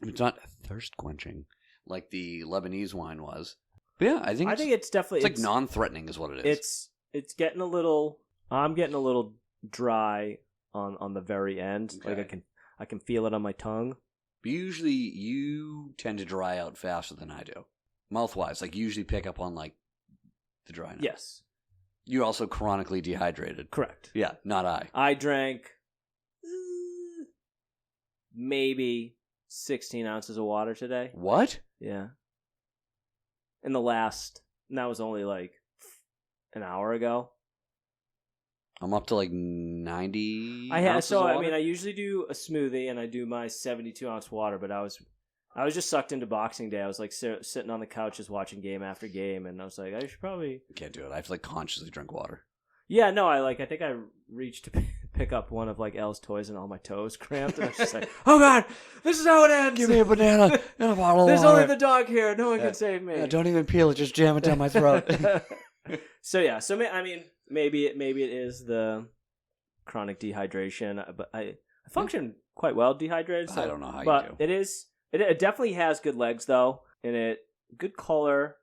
B: It's not thirst quenching like the Lebanese wine was. But yeah, I think
A: it's definitely
B: it's non-threatening is what it is.
A: It's getting a little. I'm getting a little dry on the very end.
B: Okay.
A: I can feel it on my tongue.
B: But usually you tend to dry out faster than I do. Mouth-wise, you usually pick up on the dryness.
A: Yes.
B: You're also chronically dehydrated.
A: Correct.
B: Yeah, not I.
A: I drank maybe 16 ounces of water today.
B: What?
A: Yeah. And that was only an hour ago.
B: I'm up to 90.
A: I usually do a smoothie and I do my 72-ounce water, but I was just sucked into Boxing Day. I was sitting on the couch just watching game after game, and I was I should probably
B: can't do it. I have to consciously drink water.
A: Yeah, no, I think I reached to pick up one of Elle's toys and all my toes cramped, and I was just oh god, this is how it ends.
B: Give me a banana and a bottle of
A: There's
B: water.
A: only the dog here. No one can save me.
B: Yeah, don't even peel it. Just jam it down my throat.
A: So yeah, maybe it is the chronic dehydration, but I function quite well dehydrated. So,
B: I don't know how
A: but
B: you do.
A: It definitely has good legs though, and good color.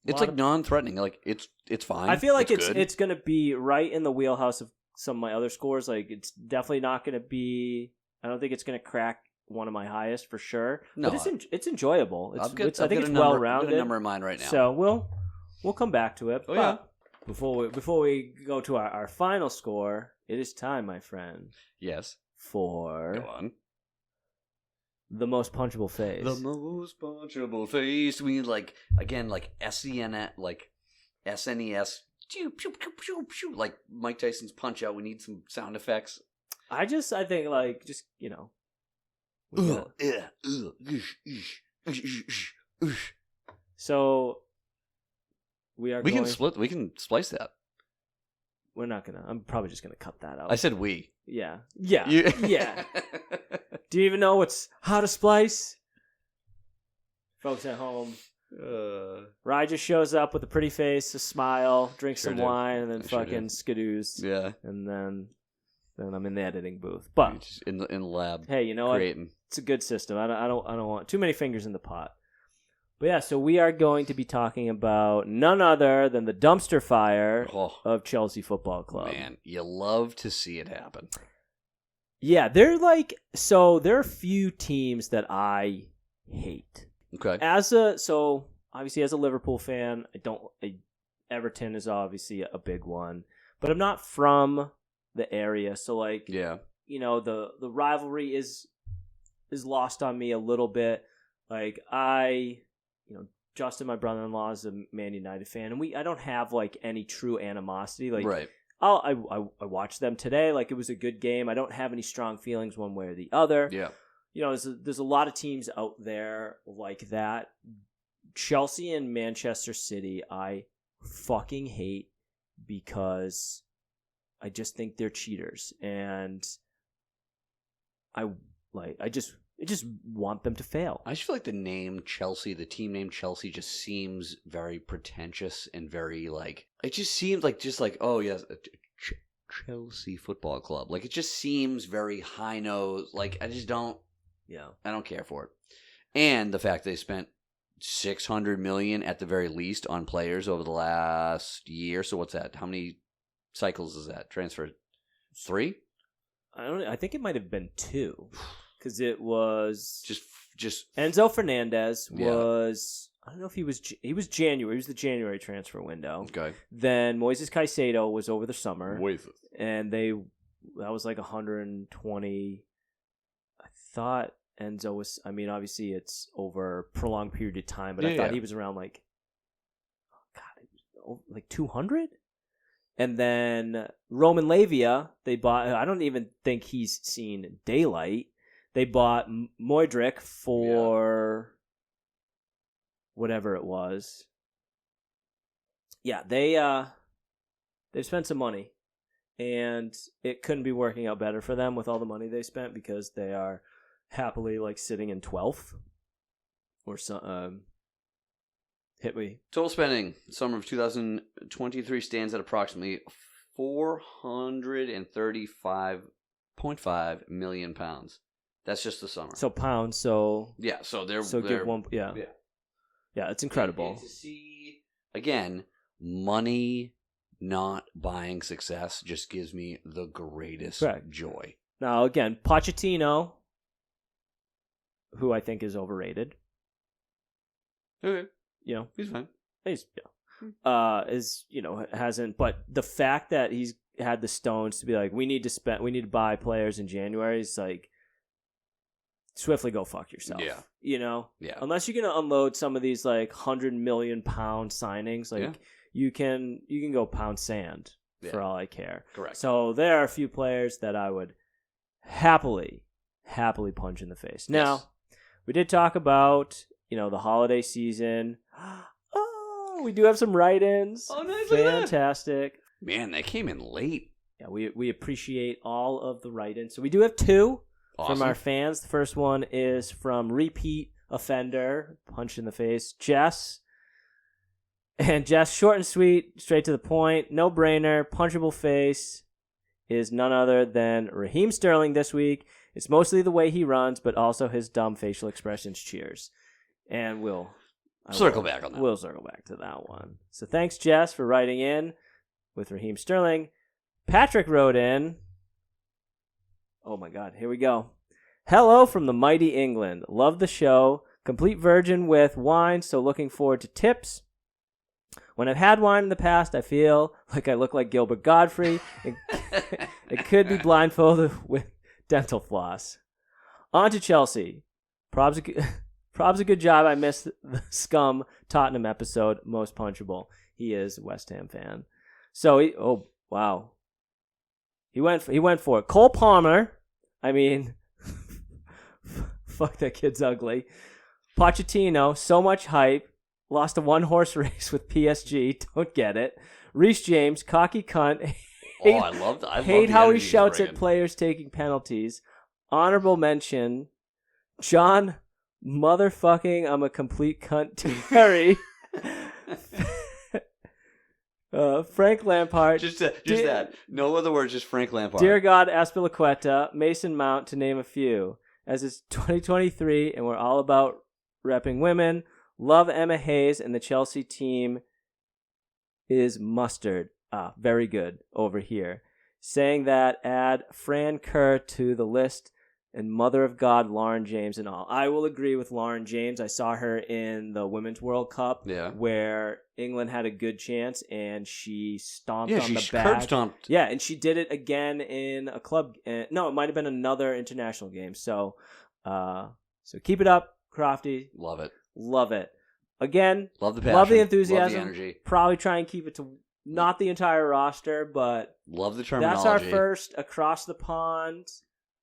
B: It's non-threatening. It's fine.
A: I feel
B: it's
A: gonna be right in the wheelhouse of some of my other scores. It's definitely not gonna be. I don't think it's gonna crack one of my highest for sure.
B: No,
A: but it's enjoyable. I think it's well rounded.
B: I've got a number in mind right now.
A: So we'll come back to it.
B: Oh,
A: but
B: yeah.
A: Before we go to our final score, it is time, my friend.
B: Yes.
A: For
B: Go on.
A: The most punchable face.
B: The most punchable face. We need SEN, SNES. Pew, pew, pew, pew, pew, Mike Tyson's Punch Out. We need some sound effects.
A: I think just So we
B: can splice that.
A: We're not gonna. I'm probably just gonna cut that out.
B: I said we.
A: Yeah. Yeah. Do you even know how to splice? Folks at home. Rye just shows up with a pretty face, a smile, drinks some wine, and then fucking skidoos.
B: Yeah.
A: And then I'm in the editing booth. But
B: just in the lab.
A: Hey, you know what? It's a good system. I don't want too many fingers in the pot. But yeah, so we are going to be talking about none other than the dumpster fire of Chelsea Football Club.
B: Man, you love to see it happen.
A: Yeah, there are a few teams that I hate.
B: Okay.
A: Obviously as a Liverpool fan, Everton is obviously a big one, but I'm not from the area, so
B: yeah.
A: The rivalry is lost on me a little bit. Justin, my brother-in-law, is a Man United fan, and I don't have any true animosity.
B: Right.
A: I watched them today. It was a good game. I don't have any strong feelings one way or the other.
B: Yeah.
A: There's a lot of teams out there like that. Chelsea and Manchester City, I fucking hate because I just think they're cheaters, and I just want them to fail.
B: I just feel like the name Chelsea, the team name Chelsea, just seems very pretentious and very it just seems oh yes, Chelsea Football Club. It just seems very high nose. I just don't.
A: Yeah.
B: I don't care for it. And the fact they spent $600 million at the very least on players over the last year. So what's that? How many cycles is that? Transfer 3?
A: I think it might have been 2, because it was
B: just
A: Enzo Fernandez
B: Yeah.
A: was. I don't know if he was January. He was the January transfer window.
B: Okay.
A: Then Moises Caicedo was over the summer,
B: Moises.
A: and that was like 120. I thought Enzo was. I mean, obviously it's over a prolonged period of time, but I thought he was around like, like 200. And then Roman Lavia, they bought. I don't even think he's seen daylight. They bought Modric for whatever it was. Yeah, they've spent some money, and it couldn't be working out better for them with all the money they spent, because they are happily like sitting in 12th or so. Hit me.
B: Total spending summer of 2023 stands at approximately £435.5 million. That's just the summer.
A: So pounds. So
B: yeah. So they're
A: give one. Yeah. It's incredible.
B: And to see again, money not buying success just gives me the greatest joy.
A: Now again, Pochettino, who I think is overrated.
B: Okay.
A: He's
B: fine.
A: Hasn't. But the fact that he's had the stones to be like, we need to buy players in January, is like, swiftly go fuck yourself.
B: Yeah.
A: Yeah. Unless you're gonna unload some of these like £100 million signings, like you can go pound sand for all I care.
B: Correct.
A: So there are a few players that I would happily punch in the face. Now, we did talk about the holiday season. Oh, we do have some write-ins.
B: Oh, nice.
A: Fantastic.
B: Man, they came in late.
A: Yeah, we appreciate all of the write-ins. So we do have 2 from our fans. The first one is from repeat offender, punch in the face, Jess. And Jess, short and sweet, straight to the point, no brainer, punchable face, is none other than Raheem Sterling this week. It's mostly the way he runs, but also his dumb facial expressions. Cheers. And we'll
B: circle back on that.
A: We'll circle back to that one. So thanks, Jess, for writing in with Raheem Sterling. Patrick wrote in. Oh my God, here we go. Hello from the mighty England. Love the show. Complete virgin with wine, so looking forward to tips. When I've had wine in the past, I feel like I look like Gilbert Godfrey. It could be blindfolded with dental floss. On to Chelsea. Prob's a good job. I missed the scum Tottenham episode. Most punchable. He is a West Ham fan. So wow. He went for it. Cole Palmer. I mean, fuck, that kid's ugly. Pochettino. So much hype. Lost a one-horse race with PSG. Don't get it. Reece James. Cocky cunt.
B: I
A: hate how he shouts at players taking penalties. Honorable mention. John motherfucking I'm a complete cunt Terry. Frank Lampard.
B: Just that. No other words, just Frank Lampard.
A: Dear God, Aspilicueta, Mason Mount, to name a few. As it's 2023 and we're all about repping women, love Emma Hayes, and the Chelsea team is mustard. Very good over here. Saying that, add Fran Kerr to the list, and Mother of God, Lauren James, and all. I will agree with Lauren James. I saw her in the Women's World Cup, where England had a good chance, and she stomped on the back.
B: Curb stomped.
A: Yeah, and she did it again in a club. No, it might have been another international game. So keep it up, Crofty.
B: Love it.
A: Love it. Again,
B: love the passion.
A: Love the enthusiasm.
B: Love the energy.
A: Probably try and keep it to not the entire roster, but
B: love the terminology.
A: That's our first across the pond.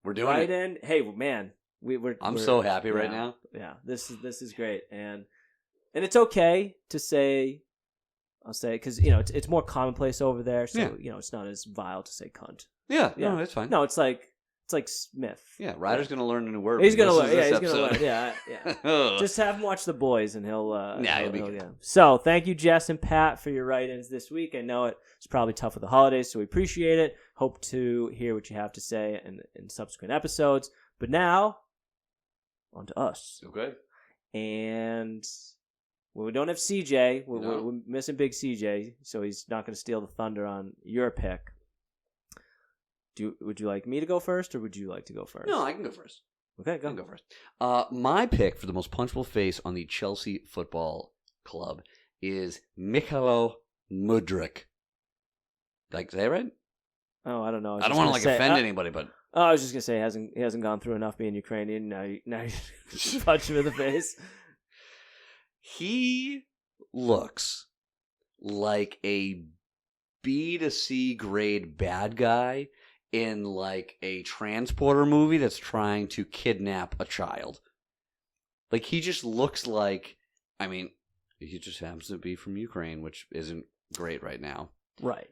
B: We're doing it.
A: In. Hey, man,
B: I'm so happy right now.
A: Yeah, this is great, and it's okay to say. I'll say because it's more commonplace over there, so it's not as vile to say cunt.
B: Yeah, no, it's fine.
A: No, it's like Smith.
B: Yeah, Ryder's gonna learn a new word.
A: He's gonna learn. Yeah, he's gonna learn. Yeah. Just have him watch The Boys, and he'll.
B: He'll be good.
A: Yeah. So thank you, Jess and Pat, for your write-ins this week. I know it's probably tough with the holidays, so we appreciate it. Hope to hear what you have to say in subsequent episodes. But now, onto us.
B: Okay.
A: And well, we don't have CJ.
B: No.
A: We're missing big CJ, so he's not going to steal the thunder on your pick. Would you like me to go first, or would you like to go first?
B: No, I can go first.
A: Okay,
B: I
A: go.
B: can go first. My pick for the most punchable face on the Chelsea Football Club is Michailo Mudryk. Did I say it right?
A: Oh, I don't know.
B: I don't want to offend anybody, but
A: I was just gonna say he hasn't gone through enough being Ukrainian. Now you punch him in the face.
B: he looks like a B to C grade bad guy in like a transporter movie that's trying to kidnap a child. Like he just looks like, I mean, he just happens to be from Ukraine, which isn't great right now.
A: Right.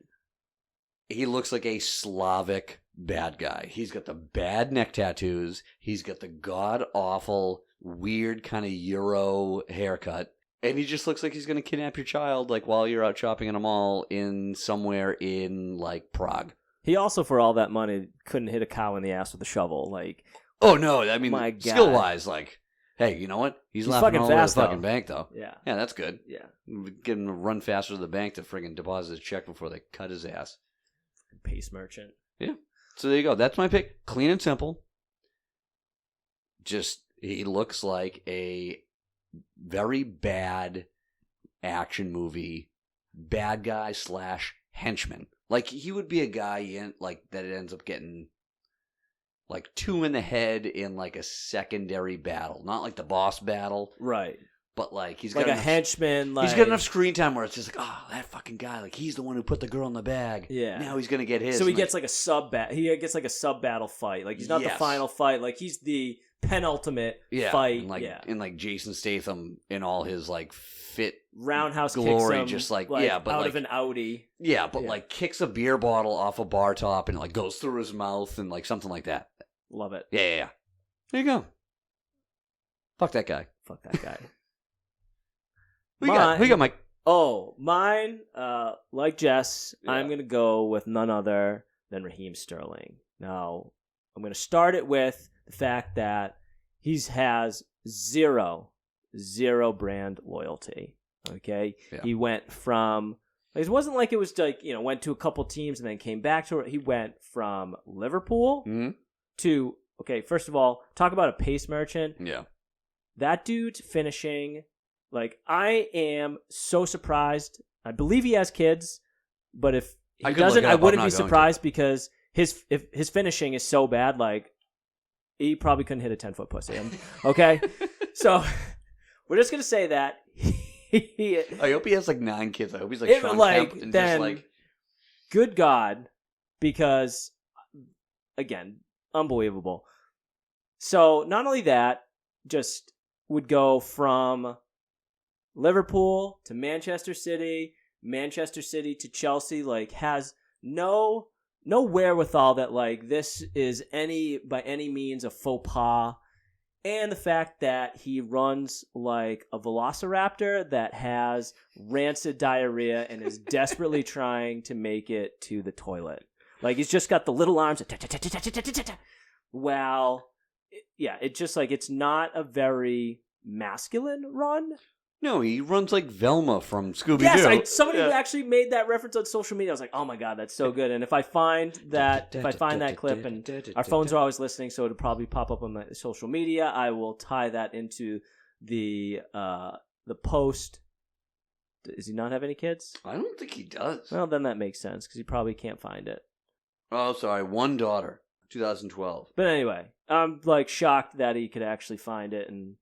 B: He looks like a Slavic bad guy. He's got the bad neck tattoos. He's got the god-awful, weird kind of Euro haircut. And he just looks like he's going to kidnap your child like while you're out shopping in a mall in somewhere in like Prague.
A: He also, for all that money, couldn't hit a cow in the ass with a shovel. Like,
B: oh, no. I mean,
A: my God.
B: skill-wise, like, hey, you know what? He's laughing all the way to the fucking bank, though.
A: Yeah.
B: Yeah, that's good.
A: Yeah.
B: Get him to run faster to the bank to friggin' deposit his check before they cut his ass.
A: Pace merchant.
B: Yeah. So there you go. That's my pick. Clean and simple. Just, he looks like a very bad action movie bad guy / henchman. Like, he would be a guy in like that ends up getting like 2 in the head in like a secondary battle. Not like the boss battle.
A: Right.
B: But like he's
A: like
B: got
A: a henchman. Like,
B: he's got enough screen time where it's just like, oh, that fucking guy. Like he's the one who put the girl in the bag.
A: Yeah.
B: Now he's gonna get his.
A: So he gets like a sub battle. He gets like a sub battle fight. Like he's not the final fight. Like he's the penultimate fight.
B: And like in like Jason Statham in all his like fit
A: roundhouse
B: glory,
A: kicks him,
B: just like
A: but
B: out
A: of an Audi.
B: Yeah, but like kicks a beer bottle off a bar top and like goes through his mouth and like something like that.
A: Love it.
B: Yeah. There you go. Fuck that guy.
A: Fuck that guy.
B: We got Mike.
A: Oh, mine, like Jess,
B: Yeah.
A: I'm going to go with none other than Raheem Sterling. Now, I'm going to start it with the fact that he has zero brand loyalty. Okay?
B: Yeah.
A: He went from, it wasn't like it was like, went to a couple teams and then came back to it. He went from Liverpool to, okay, first of all, talk about a pace merchant.
B: Yeah.
A: That dude's finishing. Like, I am so surprised. I believe he has kids, but if he doesn't, I wouldn't be surprised because his finishing is so bad. Like, he probably couldn't hit a 10-foot pussy. Okay, so we're just gonna say that.
B: I hope he has like 9 kids. I hope he's like Sean Kemp and
A: then,
B: just like,
A: good God, because again, unbelievable. So not only that, just would go from Liverpool to Manchester City to Chelsea, like has no wherewithal that like this is by any means a faux pas. And the fact that he runs like a velociraptor that has rancid diarrhea and is desperately trying to make it to the toilet. Like he's just got the little arms. Well, yeah, it's just like it's not a very masculine run.
B: no, he runs like Velma from Scooby-Doo.
A: Yes, somebody actually made that reference on social media. I was like, oh my God, that's so good. And if I find that clip, and our phones are always listening, so it'll probably pop up on my social media, I will tie that into the post. Does he not have any kids?
B: I don't think he does.
A: Well, then that makes sense because he probably can't find it.
B: Oh, sorry, 1 daughter, 2012.
A: But anyway, I'm like shocked that he could actually find it and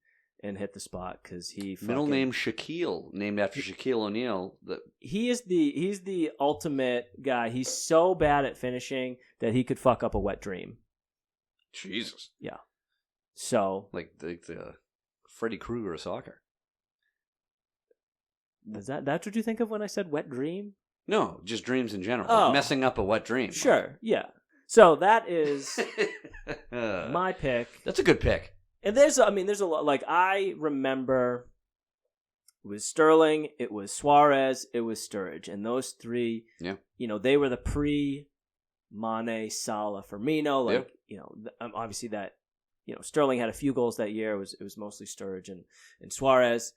A: hit the spot because
B: middle name Shaquille, named after Shaquille O'Neal.
A: He's the ultimate guy. He's so bad at finishing that he could fuck up a wet dream.
B: Jesus.
A: Yeah. So
B: like the Freddy Krueger of soccer.
A: Is that's what you think of when I said wet dream?
B: No, just dreams in general.
A: Oh.
B: Like messing up a wet dream.
A: Sure. Yeah. So that is my pick.
B: That's a good pick.
A: And there's a lot. Like, I remember it was Sterling, it was Suarez, it was Sturridge. And those three, they were the pre-Mane, Salah, Firmino. Like, obviously that Sterling had a few goals that year. It was mostly Sturridge and Suarez.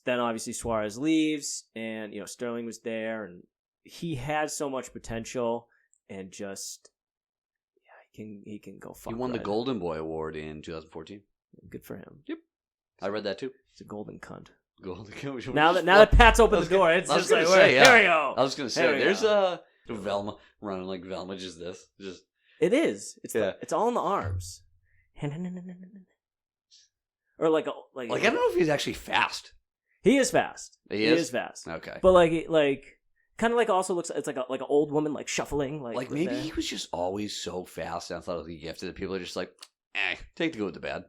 A: Then obviously Suarez leaves, and Sterling was there, and he had so much potential, and just he can go far.
B: He won the Golden Boy Award in 2014.
A: Good for him.
B: Yep, I read that too.
A: He's a golden cunt.
B: Golden.
A: Now that Pat's opened the door, it's just like, here we go.
B: I was gonna say, there's Velma running like Velma, just
A: it is. It's all in the arms. Or like I don't
B: know if he's actually fast.
A: He is fast.
B: He is
A: fast.
B: Okay.
A: But kind of like also looks, it's like an old woman like shuffling. Like
B: maybe he was just always so fast, and I thought it was a gift that people are just like, take the good with the bad,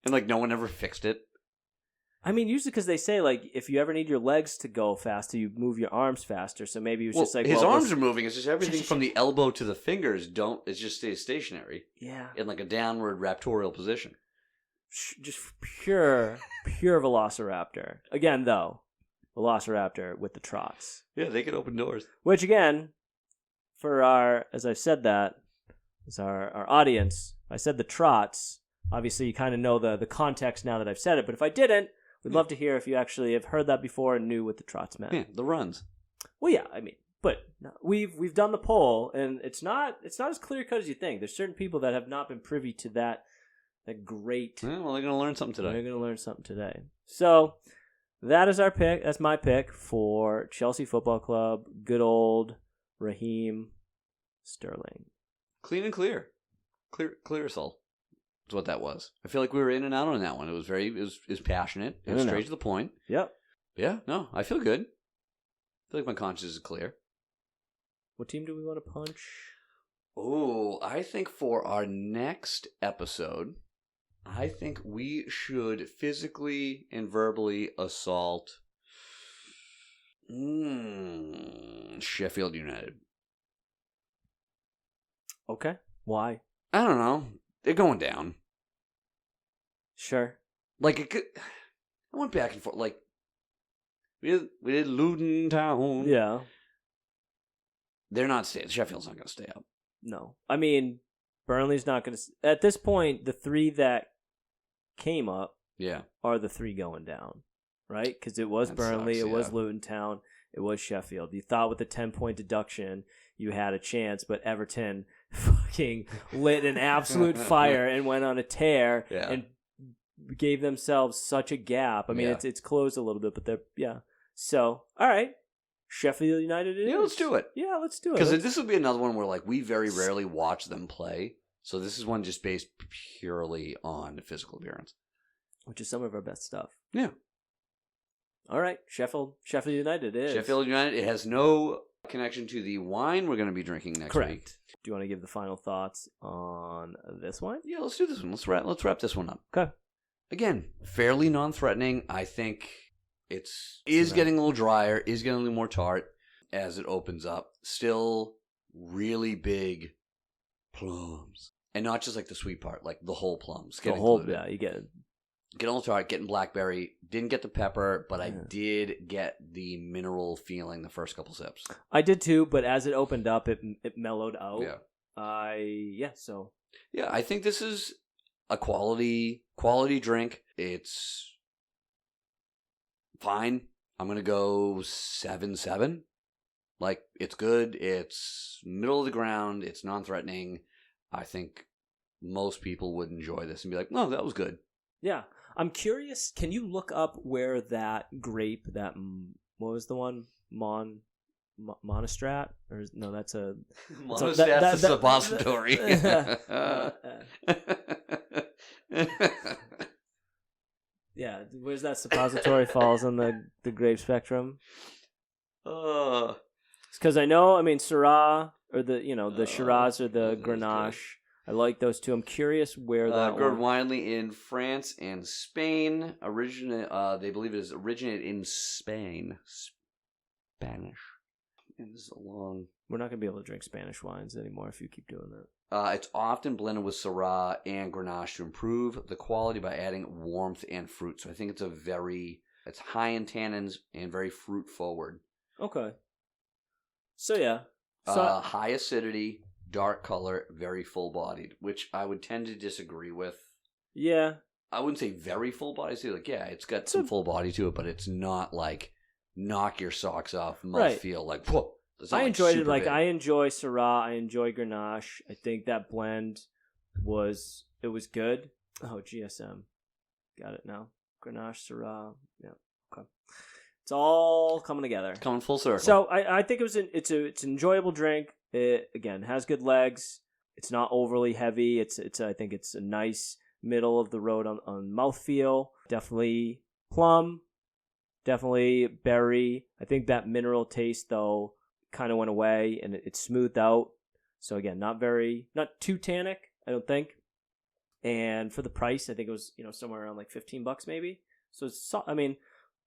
B: and like no one ever fixed it.
A: I mean, usually because they say like if you ever need your legs to go faster, you move your arms faster. So maybe it was just like
B: his arms are moving. It's just everything from the elbow to the fingers it just stays stationary.
A: Yeah.
B: In like a downward raptorial position.
A: Just pure Velociraptor. Again, though, Velociraptor with the trots.
B: Yeah, they can open doors.
A: Which again, for our audience, I said the trots. Obviously, you kind of know the context now that I've said it. But if I didn't, we'd love to hear if you actually have heard that before and knew what the trots meant.
B: Yeah, the runs.
A: Well, yeah, I mean, but we've done the poll, and it's not as clear cut as you think. There's certain people that have not been privy to that great.
B: Yeah, well, they're going to learn something today.
A: They're going to learn something today. So that is our pick. That's my pick for Chelsea Football Club. Good old Raheem Sterling.
B: Clean and clear. Clear soul. That's what that was. I feel like we were in and out on that one. It was passionate. It was straight to the point.
A: Yep.
B: Yeah, no, I feel good. I feel like my conscience is clear.
A: What team do we want to punch?
B: Oh, I think for our next episode, I think we should physically and verbally assault Sheffield United.
A: Okay. Why?
B: I don't know. They're going down.
A: Sure.
B: Like it could. I went back and forth. Like we did Luton Town.
A: Yeah.
B: They're not staying. Sheffield's not going to stay up.
A: No. I mean, Burnley's not going to. At this point, the three that came up are the three going down, right? Because it was Burnley, it was Luton Town, it was Sheffield. You thought with the 10-point deduction you had a chance, but Everton fucking lit an absolute fire and went on a tear and gave themselves such a gap. I mean, it's closed a little bit, but they're So, all right. Sheffield United it is.
B: Yeah, let's do it.
A: Yeah, let's do it.
B: Because this would be another one where like we very rarely watch them play. So this is one just based purely on physical appearance.
A: Which is some of our best stuff.
B: Yeah.
A: All right. Sheffield United is.
B: Sheffield United. It has no connection to the wine we're going to be drinking next week.
A: Do you want to give the final thoughts on this wine?
B: Yeah, let's do this one. Let's wrap this one up.
A: Okay.
B: Again, fairly non-threatening. I think is getting a little drier, is getting a little more tart as it opens up. Still really big plums. And not just like the sweet part, like the whole plums.
A: The whole, you get it.
B: Getting a little tart, getting blackberry. Didn't get the pepper, but I did get the mineral feeling the first couple sips.
A: I did too, but as it opened up, it mellowed out.
B: Yeah.
A: So.
B: Yeah, I think this is a quality drink. It's fine. I'm going to go 7.7. Like, it's good. It's middle of the ground. It's non-threatening. I think most people would enjoy this and be like, no, that was good.
A: Yeah. I'm curious, can you look up where that grape, what was the one? Monostrat? Or no, that's a...
B: Monostrat's a suppository.
A: Yeah, where's that suppository falls on the grape spectrum? It's because I mean, Syrah, or the Shiraz or the Grenache. I like those two. I'm curious where that
B: grown widely in France and Spain. They believe it is originated in Spain. Spanish. And this is a long...
A: We're not going to be able to drink Spanish wines anymore if you keep doing that.
B: It's often blended with Syrah and Grenache to improve the quality by adding warmth and fruit. So I think it's high in tannins and very fruit forward.
A: Okay. So yeah.
B: High acidity, dark color, very full-bodied, which I would tend to disagree with.
A: Yeah.
B: I wouldn't say very full-bodied. So like, yeah, it's got some full body to it, but it's not like knock your socks off mouthfeel. Like, whoa.
A: I enjoyed it. Like,
B: big.
A: I enjoy Syrah. I enjoy Grenache. I think that blend was good. Oh, GSM. Got it now. Grenache, Syrah. Yeah. Okay. It's all coming together.
B: It's coming full circle.
A: So I think it's an enjoyable drink. It again has good legs. It's not overly heavy. It's I think it's a nice middle of the road on mouthfeel. Definitely plum. Definitely berry. I think that mineral taste though kind of went away and it smoothed out. So again, not too tannic, I don't think. And for the price, I think it was somewhere around like $15 maybe. So I mean,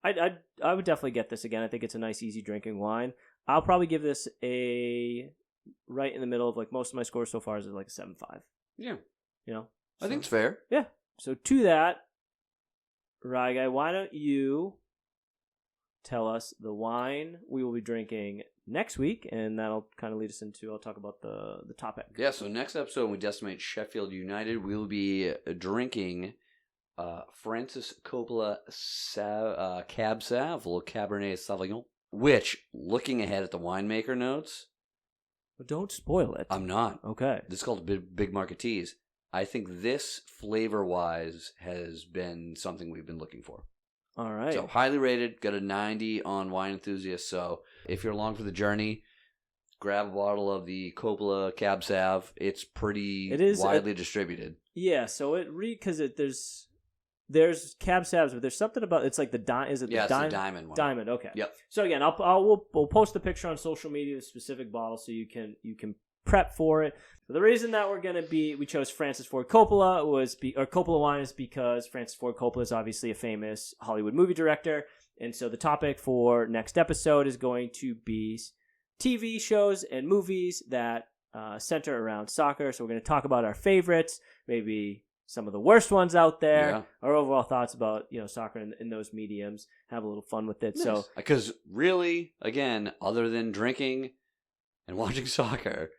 A: I would definitely get this again. I think it's a nice, easy drinking wine. I'll probably give this a right in the middle of like most of my scores so far is like a 7.5.
B: Yeah,
A: I
B: think it's fair.
A: Yeah. So to that, Rye Guy, why don't you tell us the wine we will be drinking next week, and that'll kind of lead us into, I'll talk about the topic.
B: Yeah, so next episode, when we decimate Sheffield United, we will be drinking Francis Coppola Cab Sav, a little Cabernet Sauvignon, which, looking ahead at the winemaker notes...
A: But don't spoil it.
B: I'm not.
A: Okay.
B: This is called Big Marketees. I think this, flavor-wise, has been something we've been looking for.
A: All right.
B: So highly rated, got a 90 on Wine Enthusiast. So if you're along for the journey, grab a bottle of the Coppola Cab Sav. It's pretty widely distributed.
A: Yeah, so because there's Cab Savs, but there's something about it's like the diamond. Is it
B: the
A: diamond
B: one?
A: Diamond. Okay.
B: Yep.
A: So again, we'll post the picture on social media, the specific bottle, so you can prep for it. So the reason that we chose Francis Ford Coppola Coppola wine is because Francis Ford Coppola is obviously a famous Hollywood movie director, and so the topic for next episode is going to be TV shows and movies that center around soccer. So we're going to talk about our favorites, maybe some of the worst ones out there, our overall thoughts about soccer in those mediums. Have a little fun with it. Nice. So
B: because really, again, other than drinking and watching soccer,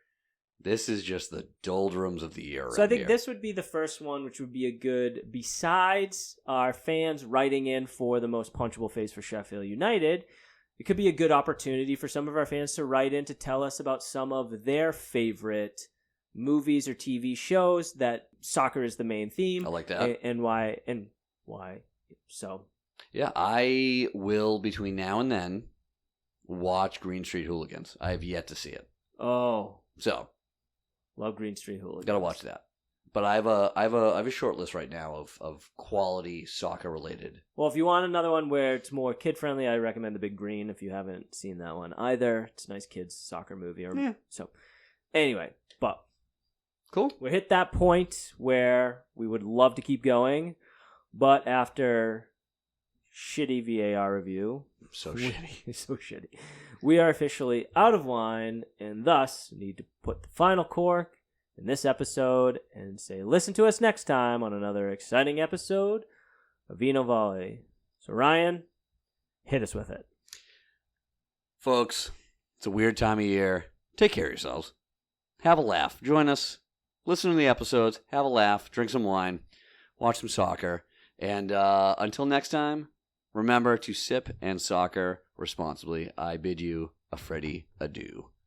B: this is just the doldrums of the year.
A: So I think this would be the first one, which would be a good, besides our fans writing in for the most punchable face for Sheffield United, it could be a good opportunity for some of our fans to write in to tell us about some of their favorite movies or TV shows that soccer is the main theme.
B: I like that.
A: And why. So.
B: Yeah, I will, between now and then, watch Green Street Hooligans. I have yet to see it.
A: Oh.
B: So.
A: Love Green Street Hooligans.
B: Gotta watch that. But I have a short list right now of quality soccer related.
A: Well, if you want another one where it's more kid friendly, I recommend The Big Green. If you haven't seen that one either, it's a nice kids soccer movie. So, anyway, but
B: cool.
A: We hit that point where we would love to keep going, but after shitty VAR review, so shitty, we are officially out of wine, and thus need to put the final cork in this episode and say, listen to us next time on another exciting episode of Vino Volley. So Ryan, hit us with it.
B: Folks, it's a weird time of year. Take care of yourselves. Have a laugh. Join us. Listen to the episodes. Have a laugh. Drink some wine. Watch some soccer. And until next time, remember to sip and soccer responsibly. I bid you a Freddy adieu.